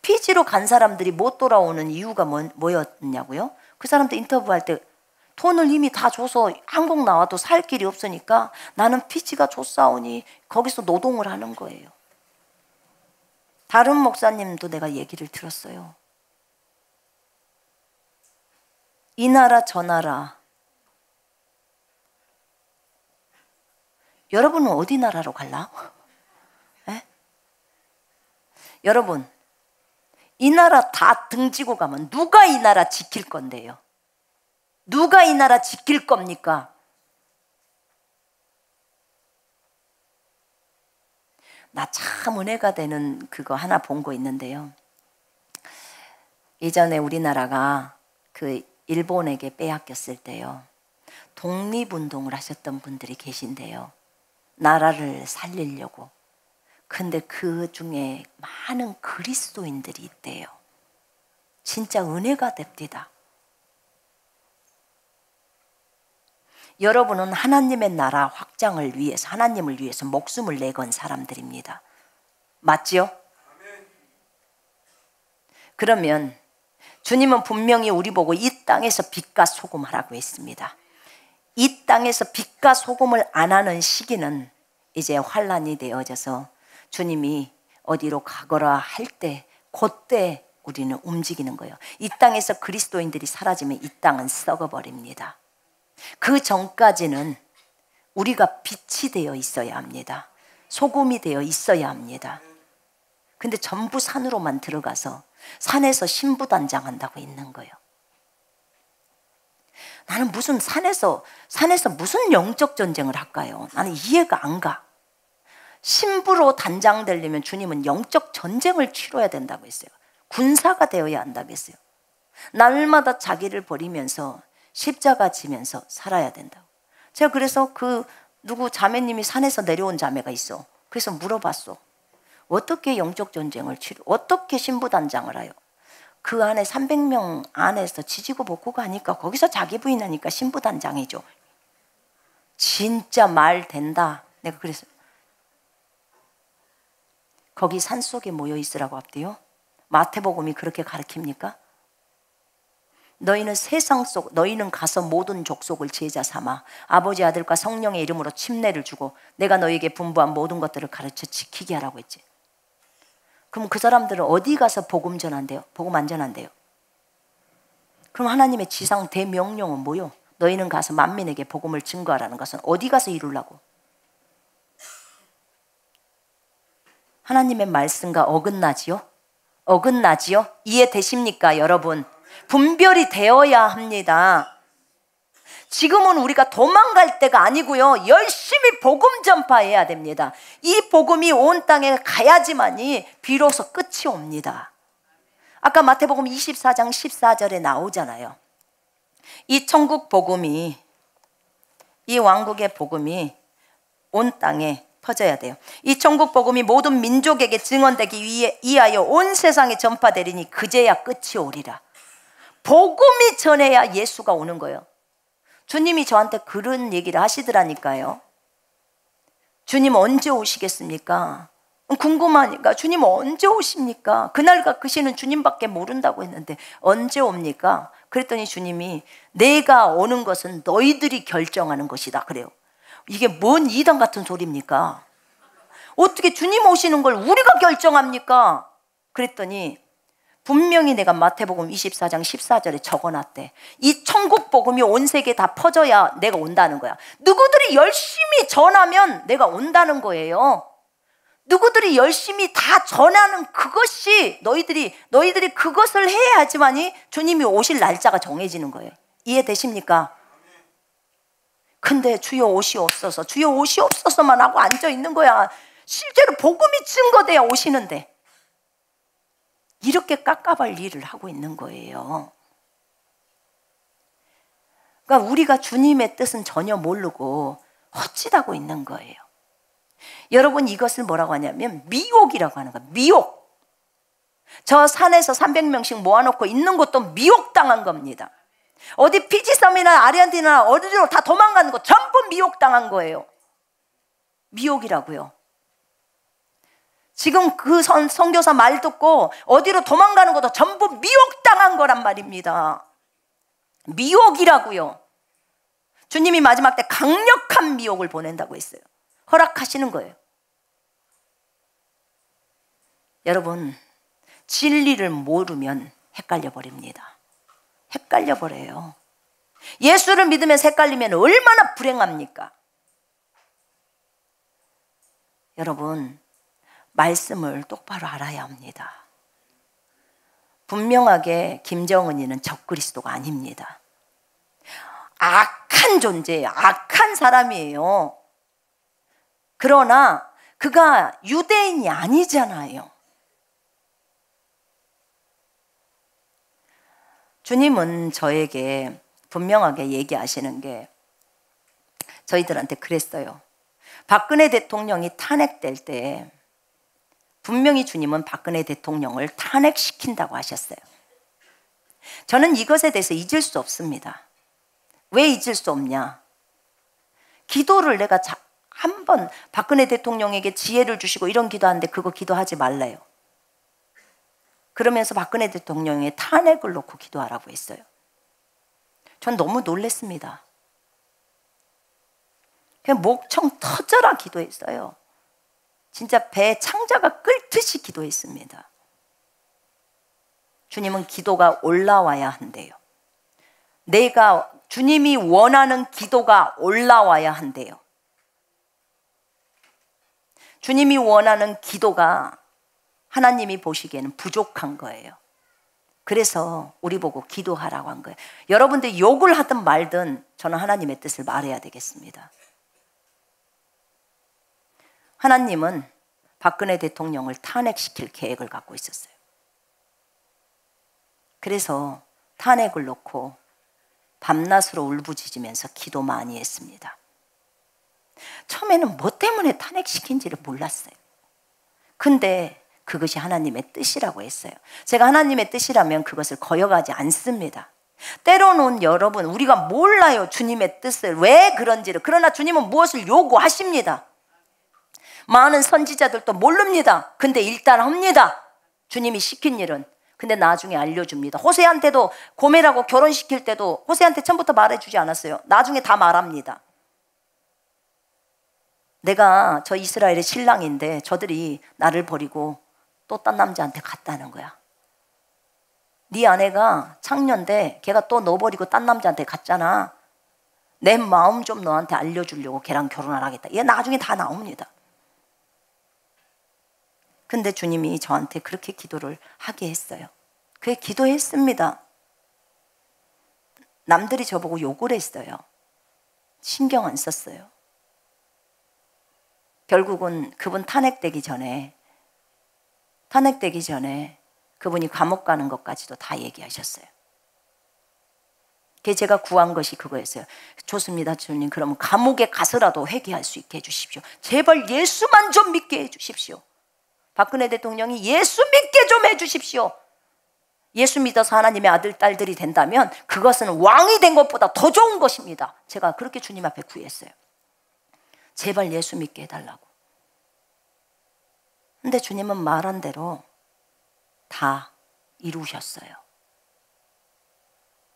피지로 간 사람들이 못 돌아오는 이유가 뭐였냐고요? 그 사람들 인터뷰할 때 돈을 이미 다 줘서 한국 나와도 살 길이 없으니까 나는 피지가 줬사오니 거기서 노동을 하는 거예요. 다른 목사님도 내가 얘기를 들었어요. 이 나라 저 나라. 여러분은 어디 나라로 갈라? 에? 여러분, 이 나라 다 등지고 가면 누가 이 나라 지킬 건데요? 누가 이 나라 지킬 겁니까? 나 참 은혜가 되는 그거 하나 본 거 있는데요. 예전에 우리나라가 그 일본에게 빼앗겼을 때요, 독립운동을 하셨던 분들이 계신데요. 나라를 살리려고. 근데 그 중에 많은 그리스도인들이 있대요. 진짜 은혜가 됩니다. 여러분은 하나님의 나라 확장을 위해서, 하나님을 위해서 목숨을 내건 사람들입니다. 맞지요? 그러면 주님은 분명히 우리 보고 이 땅에서 빛과 소금 하라고 했습니다. 이 땅에서 빛과 소금을 안 하는 시기는 이제 환란이 되어져서 주님이 어디로 가거라 할 때, 그때 우리는 움직이는 거예요. 이 땅에서 그리스도인들이 사라지면 이 땅은 썩어버립니다. 그 전까지는 우리가 빛이 되어 있어야 합니다. 소금이 되어 있어야 합니다. 근데 전부 산으로만 들어가서 산에서 신부단장한다고 있는 거예요. 나는 무슨 산에서 무슨 영적 전쟁을 할까요? 나는 이해가 안 가. 신부로 단장되려면 주님은 영적 전쟁을 치러야 된다고 했어요. 군사가 되어야 한다고 했어요. 날마다 자기를 버리면서 십자가 지면서 살아야 된다고. 제가 그래서 그 누구 자매님이 산에서 내려온 자매가 있어. 그래서 물어봤어. 어떻게 영적 전쟁을 어떻게 신부단장을 해요? 그 안에 300명 안에서 지지고 볶고 가니까 거기서 자기 부인하니까 신부단장이죠. 진짜 말 된다. 내가 그래서 거기 산속에 모여 있으라고 합대요. 마태복음이 그렇게 가르칩니까? 너희는 세상 속, 너희는 가서 모든 족속을 제자 삼아 아버지, 아들과 성령의 이름으로 침례를 주고 내가 너희에게 분부한 모든 것들을 가르쳐 지키게 하라고 했지. 그럼 그 사람들은 어디 가서 복음 전한대요? 복음 안 전한대요? 그럼 하나님의 지상 대명령은 뭐요? 너희는 가서 만민에게 복음을 증거하라는 것은 어디 가서 이루려고? 하나님의 말씀과 어긋나지요? 어긋나지요? 이해되십니까, 여러분? 분별이 되어야 합니다. 지금은 우리가 도망갈 때가 아니고요, 열심히 복음 전파해야 됩니다. 이 복음이 온 땅에 가야지만이 비로소 끝이 옵니다. 아까 마태복음 24장 14절에 나오잖아요. 이 천국 복음이, 이 왕국의 복음이 온 땅에 퍼져야 돼요. 이 천국 복음이 모든 민족에게 증언되기 위하여 온 세상에 전파되리니 그제야 끝이 오리라. 복음이 전해야 예수가 오는 거예요. 주님이 저한테 그런 얘기를 하시더라니까요. 주님 언제 오시겠습니까? 궁금하니까 주님 언제 오십니까? 그날과 그 시는 주님밖에 모른다고 했는데 언제 옵니까? 그랬더니 주님이 내가 오는 것은 너희들이 결정하는 것이다 그래요. 이게 뭔 이단 같은 소리입니까? 어떻게 주님 오시는 걸 우리가 결정합니까? 그랬더니 분명히 내가 마태복음 24장 14절에 적어놨대. 이 천국 복음이 온 세계에 다 퍼져야 내가 온다는 거야. 누구들이 열심히 전하면 내가 온다는 거예요. 누구들이 열심히 다 전하는 그것이 너희들이 그것을 해야지만이 주님이 오실 날짜가 정해지는 거예요. 이해되십니까? 근데 주여 오시옵소서, 주여 오시옵소서만 하고 앉아 있는 거야. 실제로 복음이 증거돼야 오시는데 이렇게 깝깝할 일을 하고 있는 거예요. 그러니까 우리가 주님의 뜻은 전혀 모르고 헛짓하고 있는 거예요. 여러분, 이것을 뭐라고 하냐면 미혹이라고 하는 거예요. 미혹. 저 산에서 300명씩 모아놓고 있는 것도 미혹당한 겁니다. 어디 피지섬이나 아르헨티나 어디로 다 도망가는 거 전부 미혹당한 거예요. 미혹이라고요. 지금 그 선교사 말 듣고 어디로 도망가는 것도 전부 미혹당한 거란 말입니다. 미혹이라고요. 주님이 마지막 때 강력한 미혹을 보낸다고 했어요. 허락하시는 거예요. 여러분, 진리를 모르면 헷갈려 버립니다. 헷갈려 버려요. 예수를 믿으면서 헷갈리면 얼마나 불행합니까? 여러분, 말씀을 똑바로 알아야 합니다. 분명하게 김정은이는 적그리스도가 아닙니다. 악한 존재예요. 악한 사람이에요. 그러나 그가 유대인이 아니잖아요. 주님은 저에게 분명하게 얘기하시는 게 저희들한테 그랬어요. 박근혜 대통령이 탄핵될 때 분명히 주님은 박근혜 대통령을 탄핵시킨다고 하셨어요. 저는 이것에 대해서 잊을 수 없습니다. 왜 잊을 수 없냐? 기도를 내가 한 번 박근혜 대통령에게 지혜를 주시고 이런 기도하는데 그거 기도하지 말래요. 그러면서 박근혜 대통령의 탄핵을 놓고 기도하라고 했어요. 전 너무 놀랐습니다. 그냥 목청 터져라 기도했어요. 진짜 배 창자가 끓듯이 기도했습니다. 주님은 기도가 올라와야 한대요. 주님이 원하는 기도가 올라와야 한대요. 주님이 원하는 기도가 하나님이 보시기에는 부족한 거예요. 그래서 우리 보고 기도하라고 한 거예요. 여러분들 욕을 하든 말든 저는 하나님의 뜻을 말해야 되겠습니다. 하나님은 박근혜 대통령을 탄핵시킬 계획을 갖고 있었어요. 그래서 탄핵을 놓고 밤낮으로 울부짖으면서 기도 많이 했습니다. 처음에는 뭐 때문에 탄핵시킨지를 몰랐어요. 근데 그것이 하나님의 뜻이라고 했어요. 제가 하나님의 뜻이라면 그것을 거역하지 않습니다. 때로는 여러분 우리가 몰라요. 주님의 뜻을 왜 그런지를. 그러나 주님은 무엇을 요구하십니다. 많은 선지자들도 모릅니다. 근데 일단 합니다. 주님이 시킨 일은. 근데 나중에 알려줍니다. 호세한테도 고멜하고 결혼시킬 때도 호세한테 처음부터 말해주지 않았어요. 나중에 다 말합니다. 내가 저 이스라엘의 신랑인데 저들이 나를 버리고 또 딴 남자한테 갔다는 거야. 네 아내가 창녀인데 걔가 또 너 버리고 딴 남자한테 갔잖아. 내 마음 좀 너한테 알려주려고 걔랑 결혼을 하겠다. 얘 나중에 다 나옵니다. 근데 주님이 저한테 그렇게 기도를 하게 했어요. 그게 기도했습니다. 남들이 저보고 욕을 했어요. 신경 안 썼어요. 결국은 그분 탄핵되기 전에 그분이 감옥 가는 것까지도 다 얘기하셨어요. 그게 제가 구한 것이 그거였어요. 좋습니다 주님, 그러면 감옥에 가서라도 회개할 수 있게 해주십시오. 제발 예수만 좀 믿게 해주십시오. 박근혜 대통령이 예수 믿게 좀 해주십시오. 예수 믿어서 하나님의 아들 딸들이 된다면 그것은 왕이 된 것보다 더 좋은 것입니다. 제가 그렇게 주님 앞에 구했어요. 제발 예수 믿게 해달라고. 근데 주님은 말한 대로 다 이루셨어요.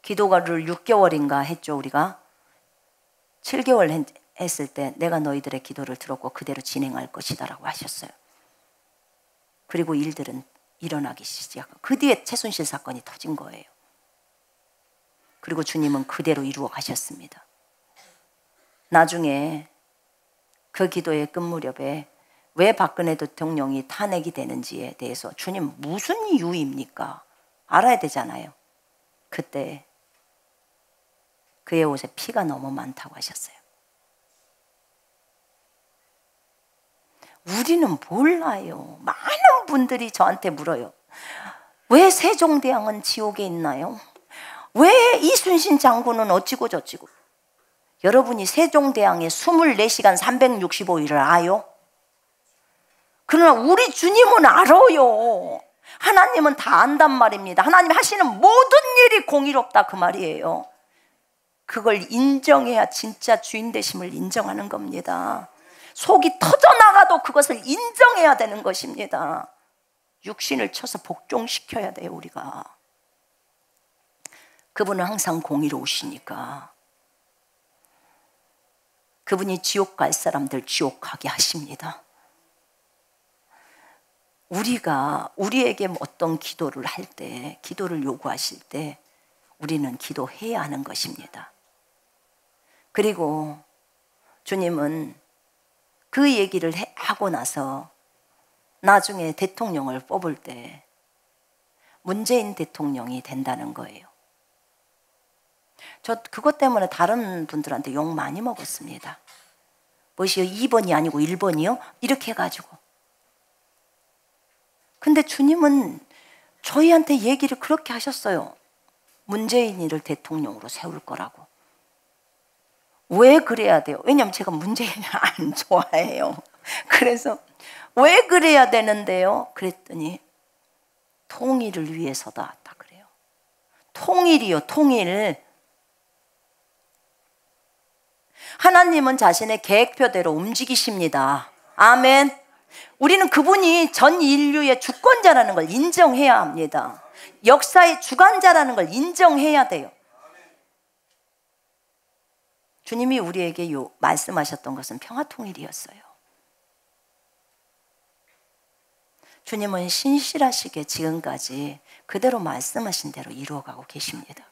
기도를 6개월인가 했죠. 우리가 7개월 했을 때 내가 너희들의 기도를 들었고 그대로 진행할 것이다 라고 하셨어요. 그리고 일들은 일어나기 시작하고 그 뒤에 최순실 사건이 터진 거예요. 그리고 주님은 그대로 이루어 가셨습니다. 나중에 그 기도의 끝 무렵에 왜 박근혜 대통령이 탄핵이 되는지에 대해서 주님 무슨 이유입니까? 알아야 되잖아요. 그때 그의 옷에 피가 너무 많다고 하셨어요. 우리는 몰라요. 많은 분들이 저한테 물어요. 왜 세종대왕은 지옥에 있나요? 왜 이순신 장군은 어찌고 저찌고? 여러분이 세종대왕의 24시간 365일을 아요? 그러나 우리 주님은 알아요. 하나님은 다 안단 말입니다. 하나님 하시는 모든 일이 공의롭다 그 말이에요. 그걸 인정해야 진짜 주인 되심을 인정하는 겁니다. 속이 터져나가도 그것을 인정해야 되는 것입니다. 육신을 쳐서 복종시켜야 돼요. 우리가. 그분은 항상 공의로우시니까 그분이 지옥 갈 사람들 지옥 가게 하십니다. 우리가 우리에게 어떤 기도를 할 때, 기도를 요구하실 때 우리는 기도해야 하는 것입니다. 그리고 주님은 그 얘기를 하고 나서 나중에 대통령을 뽑을 때 문재인 대통령이 된다는 거예요. 저 그것 때문에 다른 분들한테 욕 많이 먹었습니다. 뭐시요? 2번이 아니고 1번이요? 이렇게 해가지고. 근데 주님은 저희한테 얘기를 그렇게 하셨어요. 문재인이를 대통령으로 세울 거라고. 왜 그래야 돼요? 왜냐면 제가 문재인을 안 좋아해요. 그래서 왜 그래야 되는데요? 그랬더니 통일을 위해서다. 다 그래요. 통일이요, 통일. 하나님은 자신의 계획표대로 움직이십니다. 아멘. 우리는 그분이 전 인류의 주권자라는 걸 인정해야 합니다. 역사의 주관자라는 걸 인정해야 돼요. 주님이 우리에게 말씀하셨던 것은 평화통일이었어요. 주님은 신실하시게 지금까지 그대로 말씀하신 대로 이루어가고 계십니다.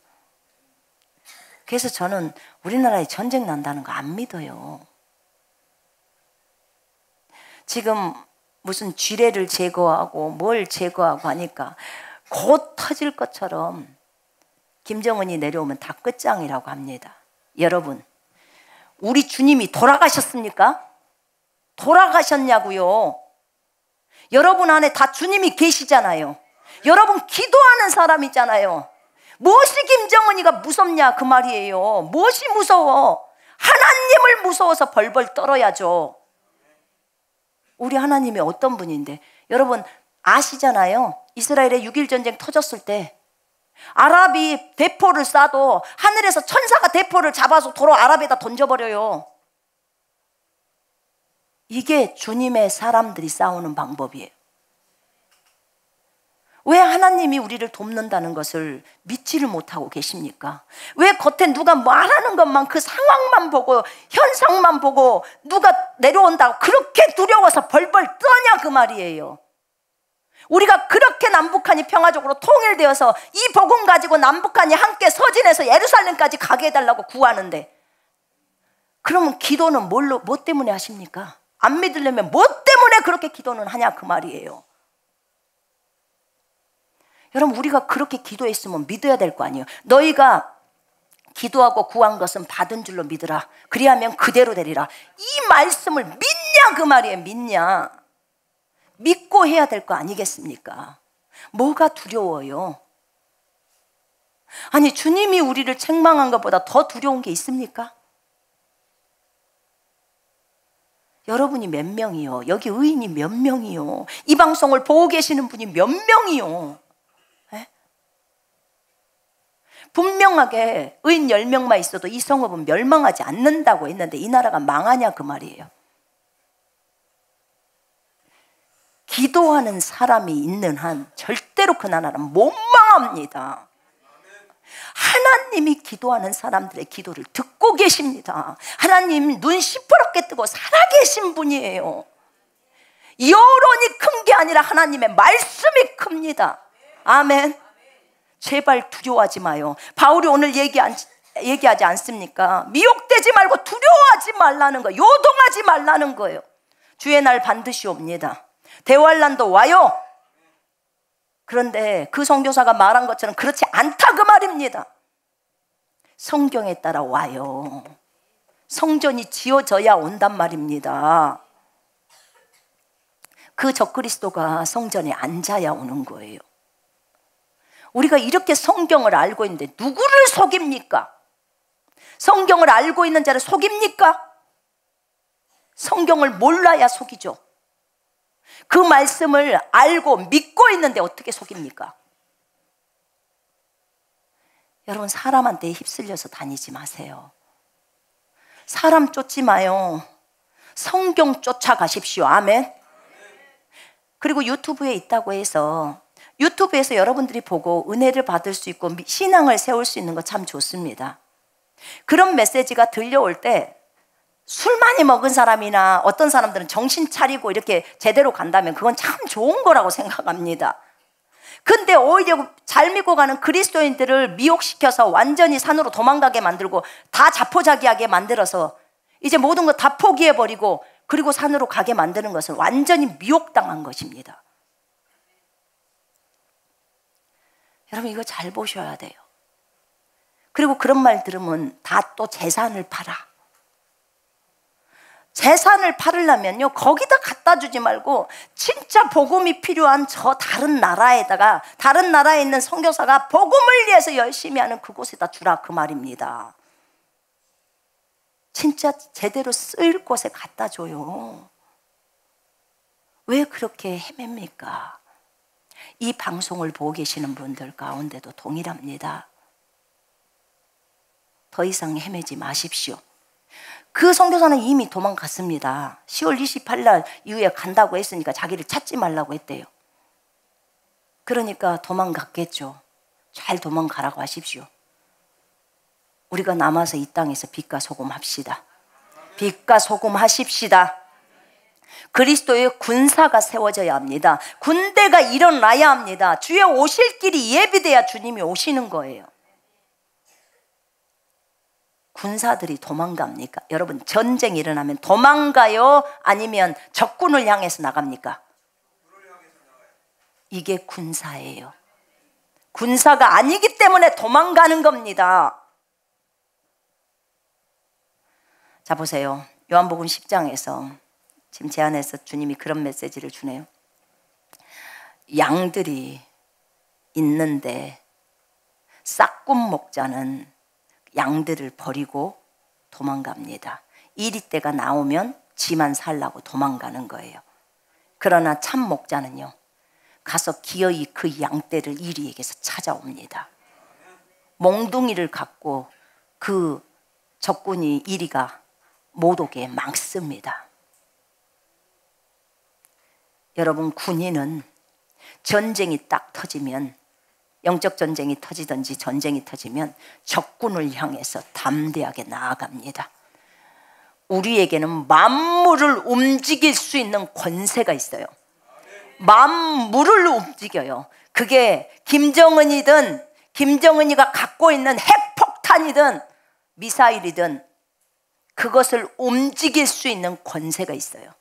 그래서 저는 우리나라에 전쟁 난다는 거 안 믿어요. 지금 무슨 쥐레를 제거하고 뭘 제거하고 하니까 곧 터질 것처럼 김정은이 내려오면 다 끝장이라고 합니다. 여러분, 우리 주님이 돌아가셨습니까? 돌아가셨냐고요? 여러분 안에 다 주님이 계시잖아요. 여러분 기도하는 사람이잖아요. 무엇이 김정은이가 무섭냐 그 말이에요. 무엇이 무서워? 하나님을 무서워서 벌벌 떨어야죠. 우리 하나님이 어떤 분인데, 여러분 아시잖아요. 이스라엘의 6.1 전쟁 터졌을 때 아랍이 대포를 쏴도 하늘에서 천사가 대포를 잡아서 도로 아랍에다 던져버려요. 이게 주님의 사람들이 싸우는 방법이에요. 왜 하나님이 우리를 돕는다는 것을 믿지를 못하고 계십니까? 왜 겉에 누가 말하는 것만, 그 상황만 보고 현상만 보고 누가 내려온다고 그렇게 두려워서 벌벌 떠냐 그 말이에요. 우리가 그렇게 남북한이 평화적으로 통일되어서 이 복음 가지고 남북한이 함께 서진해서 예루살렘까지 가게 해달라고 구하는데, 그러면 기도는 뭐 때문에 하십니까? 안 믿으려면 뭐 때문에 그렇게 기도는 하냐 그 말이에요. 여러분, 우리가 그렇게 기도했으면 믿어야 될 거 아니에요. 너희가 기도하고 구한 것은 받은 줄로 믿으라. 그리하면 그대로 되리라. 이 말씀을 믿냐 그 말이에요. 믿냐. 믿고 해야 될 거 아니겠습니까? 뭐가 두려워요? 아니, 주님이 우리를 책망한 것보다 더 두려운 게 있습니까? 여러분이 몇 명이요? 여기 의인이 몇 명이요? 이 방송을 보고 계시는 분이 몇 명이요? 에? 분명하게 의인 10명만 있어도 이 성읍은 멸망하지 않는다고 했는데 이 나라가 망하냐 그 말이에요. 기도하는 사람이 있는 한 절대로 그 나라는 못 망합니다. 하나님이 기도하는 사람들의 기도를 듣고 계십니다. 하나님 눈 시퍼렇게 뜨고 살아계신 분이에요. 여론이 큰 게 아니라 하나님의 말씀이 큽니다. 아멘. 제발 두려워하지 마요. 바울이 오늘 얘기하지 않습니까? 미혹되지 말고 두려워하지 말라는 거, 요동하지 말라는 거예요. 주의 날 반드시 옵니다. 대환 난도 와요. 그런데 그 선교사가 말한 것처럼 그렇지 않다 그 말입니다. 성경에 따라 와요. 성전이 지어져야 온단 말입니다. 그 적그리스도가 성전에 앉아야 오는 거예요. 우리가 이렇게 성경을 알고 있는데 누구를 속입니까? 성경을 알고 있는 자를 속입니까? 성경을 몰라야 속이죠. 그 말씀을 알고 믿고 있는데 어떻게 속입니까? 여러분, 사람한테 휩쓸려서 다니지 마세요. 사람 쫓지 마요. 성경 쫓아가십시오. 아멘. 그리고 유튜브에 있다고 해서 유튜브에서 여러분들이 보고 은혜를 받을 수 있고 신앙을 세울 수 있는 거 참 좋습니다. 그런 메시지가 들려올 때 술 많이 먹은 사람이나 어떤 사람들은 정신 차리고 이렇게 제대로 간다면 그건 참 좋은 거라고 생각합니다. 근데 오히려 잘 믿고 가는 그리스도인들을 미혹시켜서 완전히 산으로 도망가게 만들고 다 자포자기하게 만들어서 이제 모든 거 다 포기해버리고 그리고 산으로 가게 만드는 것은 완전히 미혹당한 것입니다. 여러분, 이거 잘 보셔야 돼요. 그리고 그런 말 들으면 다 또 재산을 팔아. 재산을 팔으려면요, 거기다 갖다 주지 말고 진짜 복음이 필요한 저 다른 나라에다가, 다른 나라에 있는 선교사가 복음을 위해서 열심히 하는 그곳에다 주라, 그 말입니다. 진짜 제대로 쓰일 곳에 갖다 줘요. 왜 그렇게 헤맵니까? 이 방송을 보고 계시는 분들 가운데도 동일합니다. 더 이상 헤매지 마십시오. 그 선교사는 이미 도망갔습니다. 10월 28일 날 이후에 간다고 했으니까 자기를 찾지 말라고 했대요. 그러니까 도망갔겠죠. 잘 도망가라고 하십시오. 우리가 남아서 이 땅에서 빛과 소금 합시다. 빛과 소금 하십시다. 그리스도의 군사가 세워져야 합니다. 군대가 일어나야 합니다. 주의 오실 길이 예비돼야 주님이 오시는 거예요. 군사들이 도망갑니까? 여러분, 전쟁이 일어나면 도망가요? 아니면 적군을 향해서 나갑니까? 이게 군사예요. 군사가 아니기 때문에 도망가는 겁니다. 자, 보세요. 요한복음 10장에서 지금 제 안에서 주님이 그런 메시지를 주네요. 양들이 있는데 싹꾼 목자는 양들을 버리고 도망갑니다. 이리 때가 나오면 지만 살라고 도망가는 거예요. 그러나 참 목자는요, 가서 기어이 그 양떼를 이리에게서 찾아옵니다. 몽둥이를 갖고 그 적군이 이리가 못 오게 막습니다. 여러분, 군인은 전쟁이 딱 터지면, 영적 전쟁이 터지든지 전쟁이 터지면 적군을 향해서 담대하게 나아갑니다. 우리에게는 만물을 움직일 수 있는 권세가 있어요. 만물을 움직여요. 그게 김정은이든 김정은이가 갖고 있는 핵폭탄이든 미사일이든 그것을 움직일 수 있는 권세가 있어요.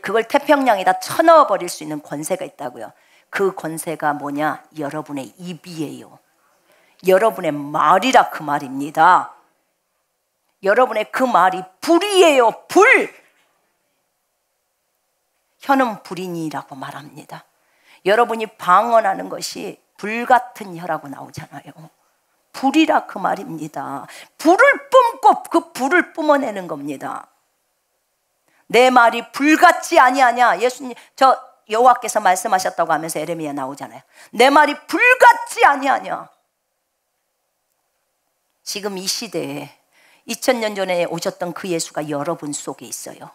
그걸 태평양에다 쳐넣어버릴 수 있는 권세가 있다고요. 그 권세가 뭐냐? 여러분의 입이에요. 여러분의 말이라 그 말입니다. 여러분의 그 말이 불이에요. 불. 혀는 불이니라고 말합니다. 여러분이 방언하는 것이 불같은 혀라고 나오잖아요. 불이라 그 말입니다. 불을 뿜고 그 불을 뿜어내는 겁니다. 내 말이 불같지 아니하냐? 예수님, 저 여호와께서 말씀하셨다고 하면서 에레미야 나오잖아요. 내 말이 불같지 아니하냐? 지금 이 시대에 2000년 전에 오셨던 그 예수가 여러분 속에 있어요.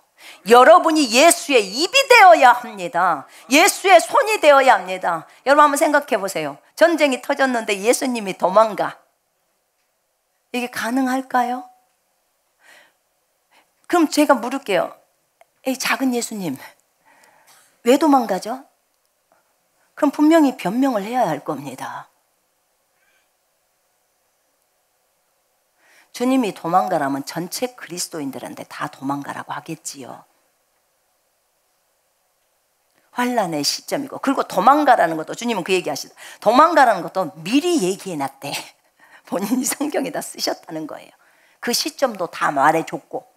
여러분이 예수의 입이 되어야 합니다. 예수의 손이 되어야 합니다. 여러분 한번 생각해 보세요. 전쟁이 터졌는데 예수님이 도망가. 이게 가능할까요? 그럼 제가 물을게요. 에이, 작은 예수님, 왜 도망가죠? 그럼 분명히 변명을 해야 할 겁니다. 주님이 도망가라면 전체 그리스도인들한테 다 도망가라고 하겠지요. 환난의 시점이고, 그리고 도망가라는 것도 주님은 그 얘기 하시다. 도망가라는 것도 미리 얘기해놨대. 본인이 성경에다 쓰셨다는 거예요. 그 시점도 다 말해줬고,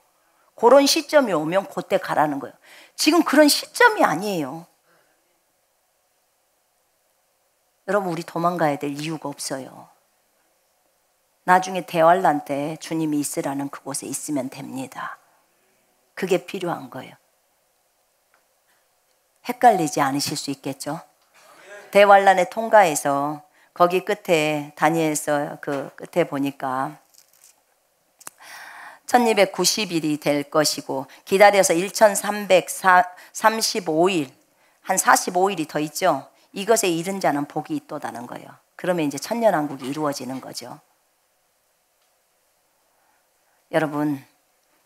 그런 시점이 오면 그때 가라는 거예요. 지금 그런 시점이 아니에요. 여러분, 우리 도망가야 될 이유가 없어요. 나중에 대환란 때 주님이 있으라는 그곳에 있으면 됩니다. 그게 필요한 거예요. 헷갈리지 않으실 수 있겠죠? 대환란의 통과에서 거기 끝에 다니엘서 그 끝에 보니까 1290일이 될 것이고 기다려서 1335일, 한 45일이 더 있죠. 이것에 이른 자는 복이 있도다는 거예요. 그러면 이제 천년왕국이 이루어지는 거죠. 여러분,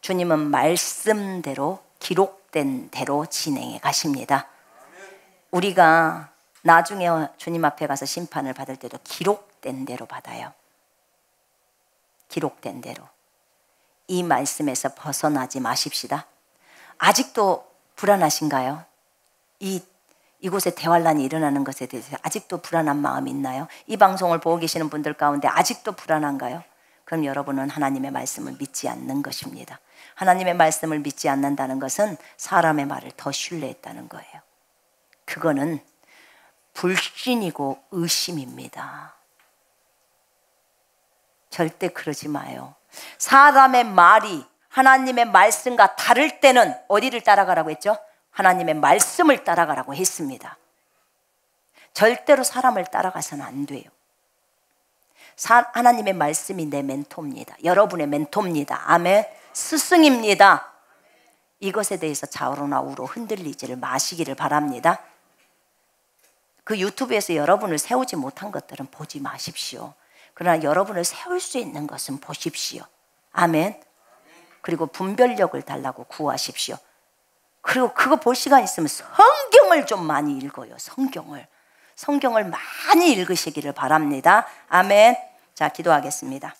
주님은 말씀대로 기록된 대로 진행해 가십니다. 우리가 나중에 주님 앞에 가서 심판을 받을 때도 기록된 대로 받아요. 기록된 대로. 이 말씀에서 벗어나지 마십시다. 아직도 불안하신가요? 이곳에 대환란이 일어나는 것에 대해서 아직도 불안한 마음이 있나요? 이 방송을 보고 계시는 분들 가운데 아직도 불안한가요? 그럼 여러분은 하나님의 말씀을 믿지 않는 것입니다. 하나님의 말씀을 믿지 않는다는 것은 사람의 말을 더 신뢰했다는 거예요. 그거는 불신이고 의심입니다. 절대 그러지 마요. 사람의 말이 하나님의 말씀과 다를 때는 어디를 따라가라고 했죠? 하나님의 말씀을 따라가라고 했습니다. 절대로 사람을 따라가서는 안 돼요. 하나님의 말씀이 내 멘토입니다. 여러분의 멘토입니다. 아멘. 스승입니다. 이것에 대해서 좌우로나 우로 흔들리지를 마시기를 바랍니다. 그 유튜브에서 여러분을 세우지 못한 것들은 보지 마십시오. 그러나 여러분을 세울 수 있는 것은 보십시오. 아멘. 그리고 분별력을 달라고 구하십시오. 그리고 그거 볼 시간 있으면 성경을 좀 많이 읽어요. 성경을 많이 읽으시기를 바랍니다. 아멘. 자, 기도하겠습니다.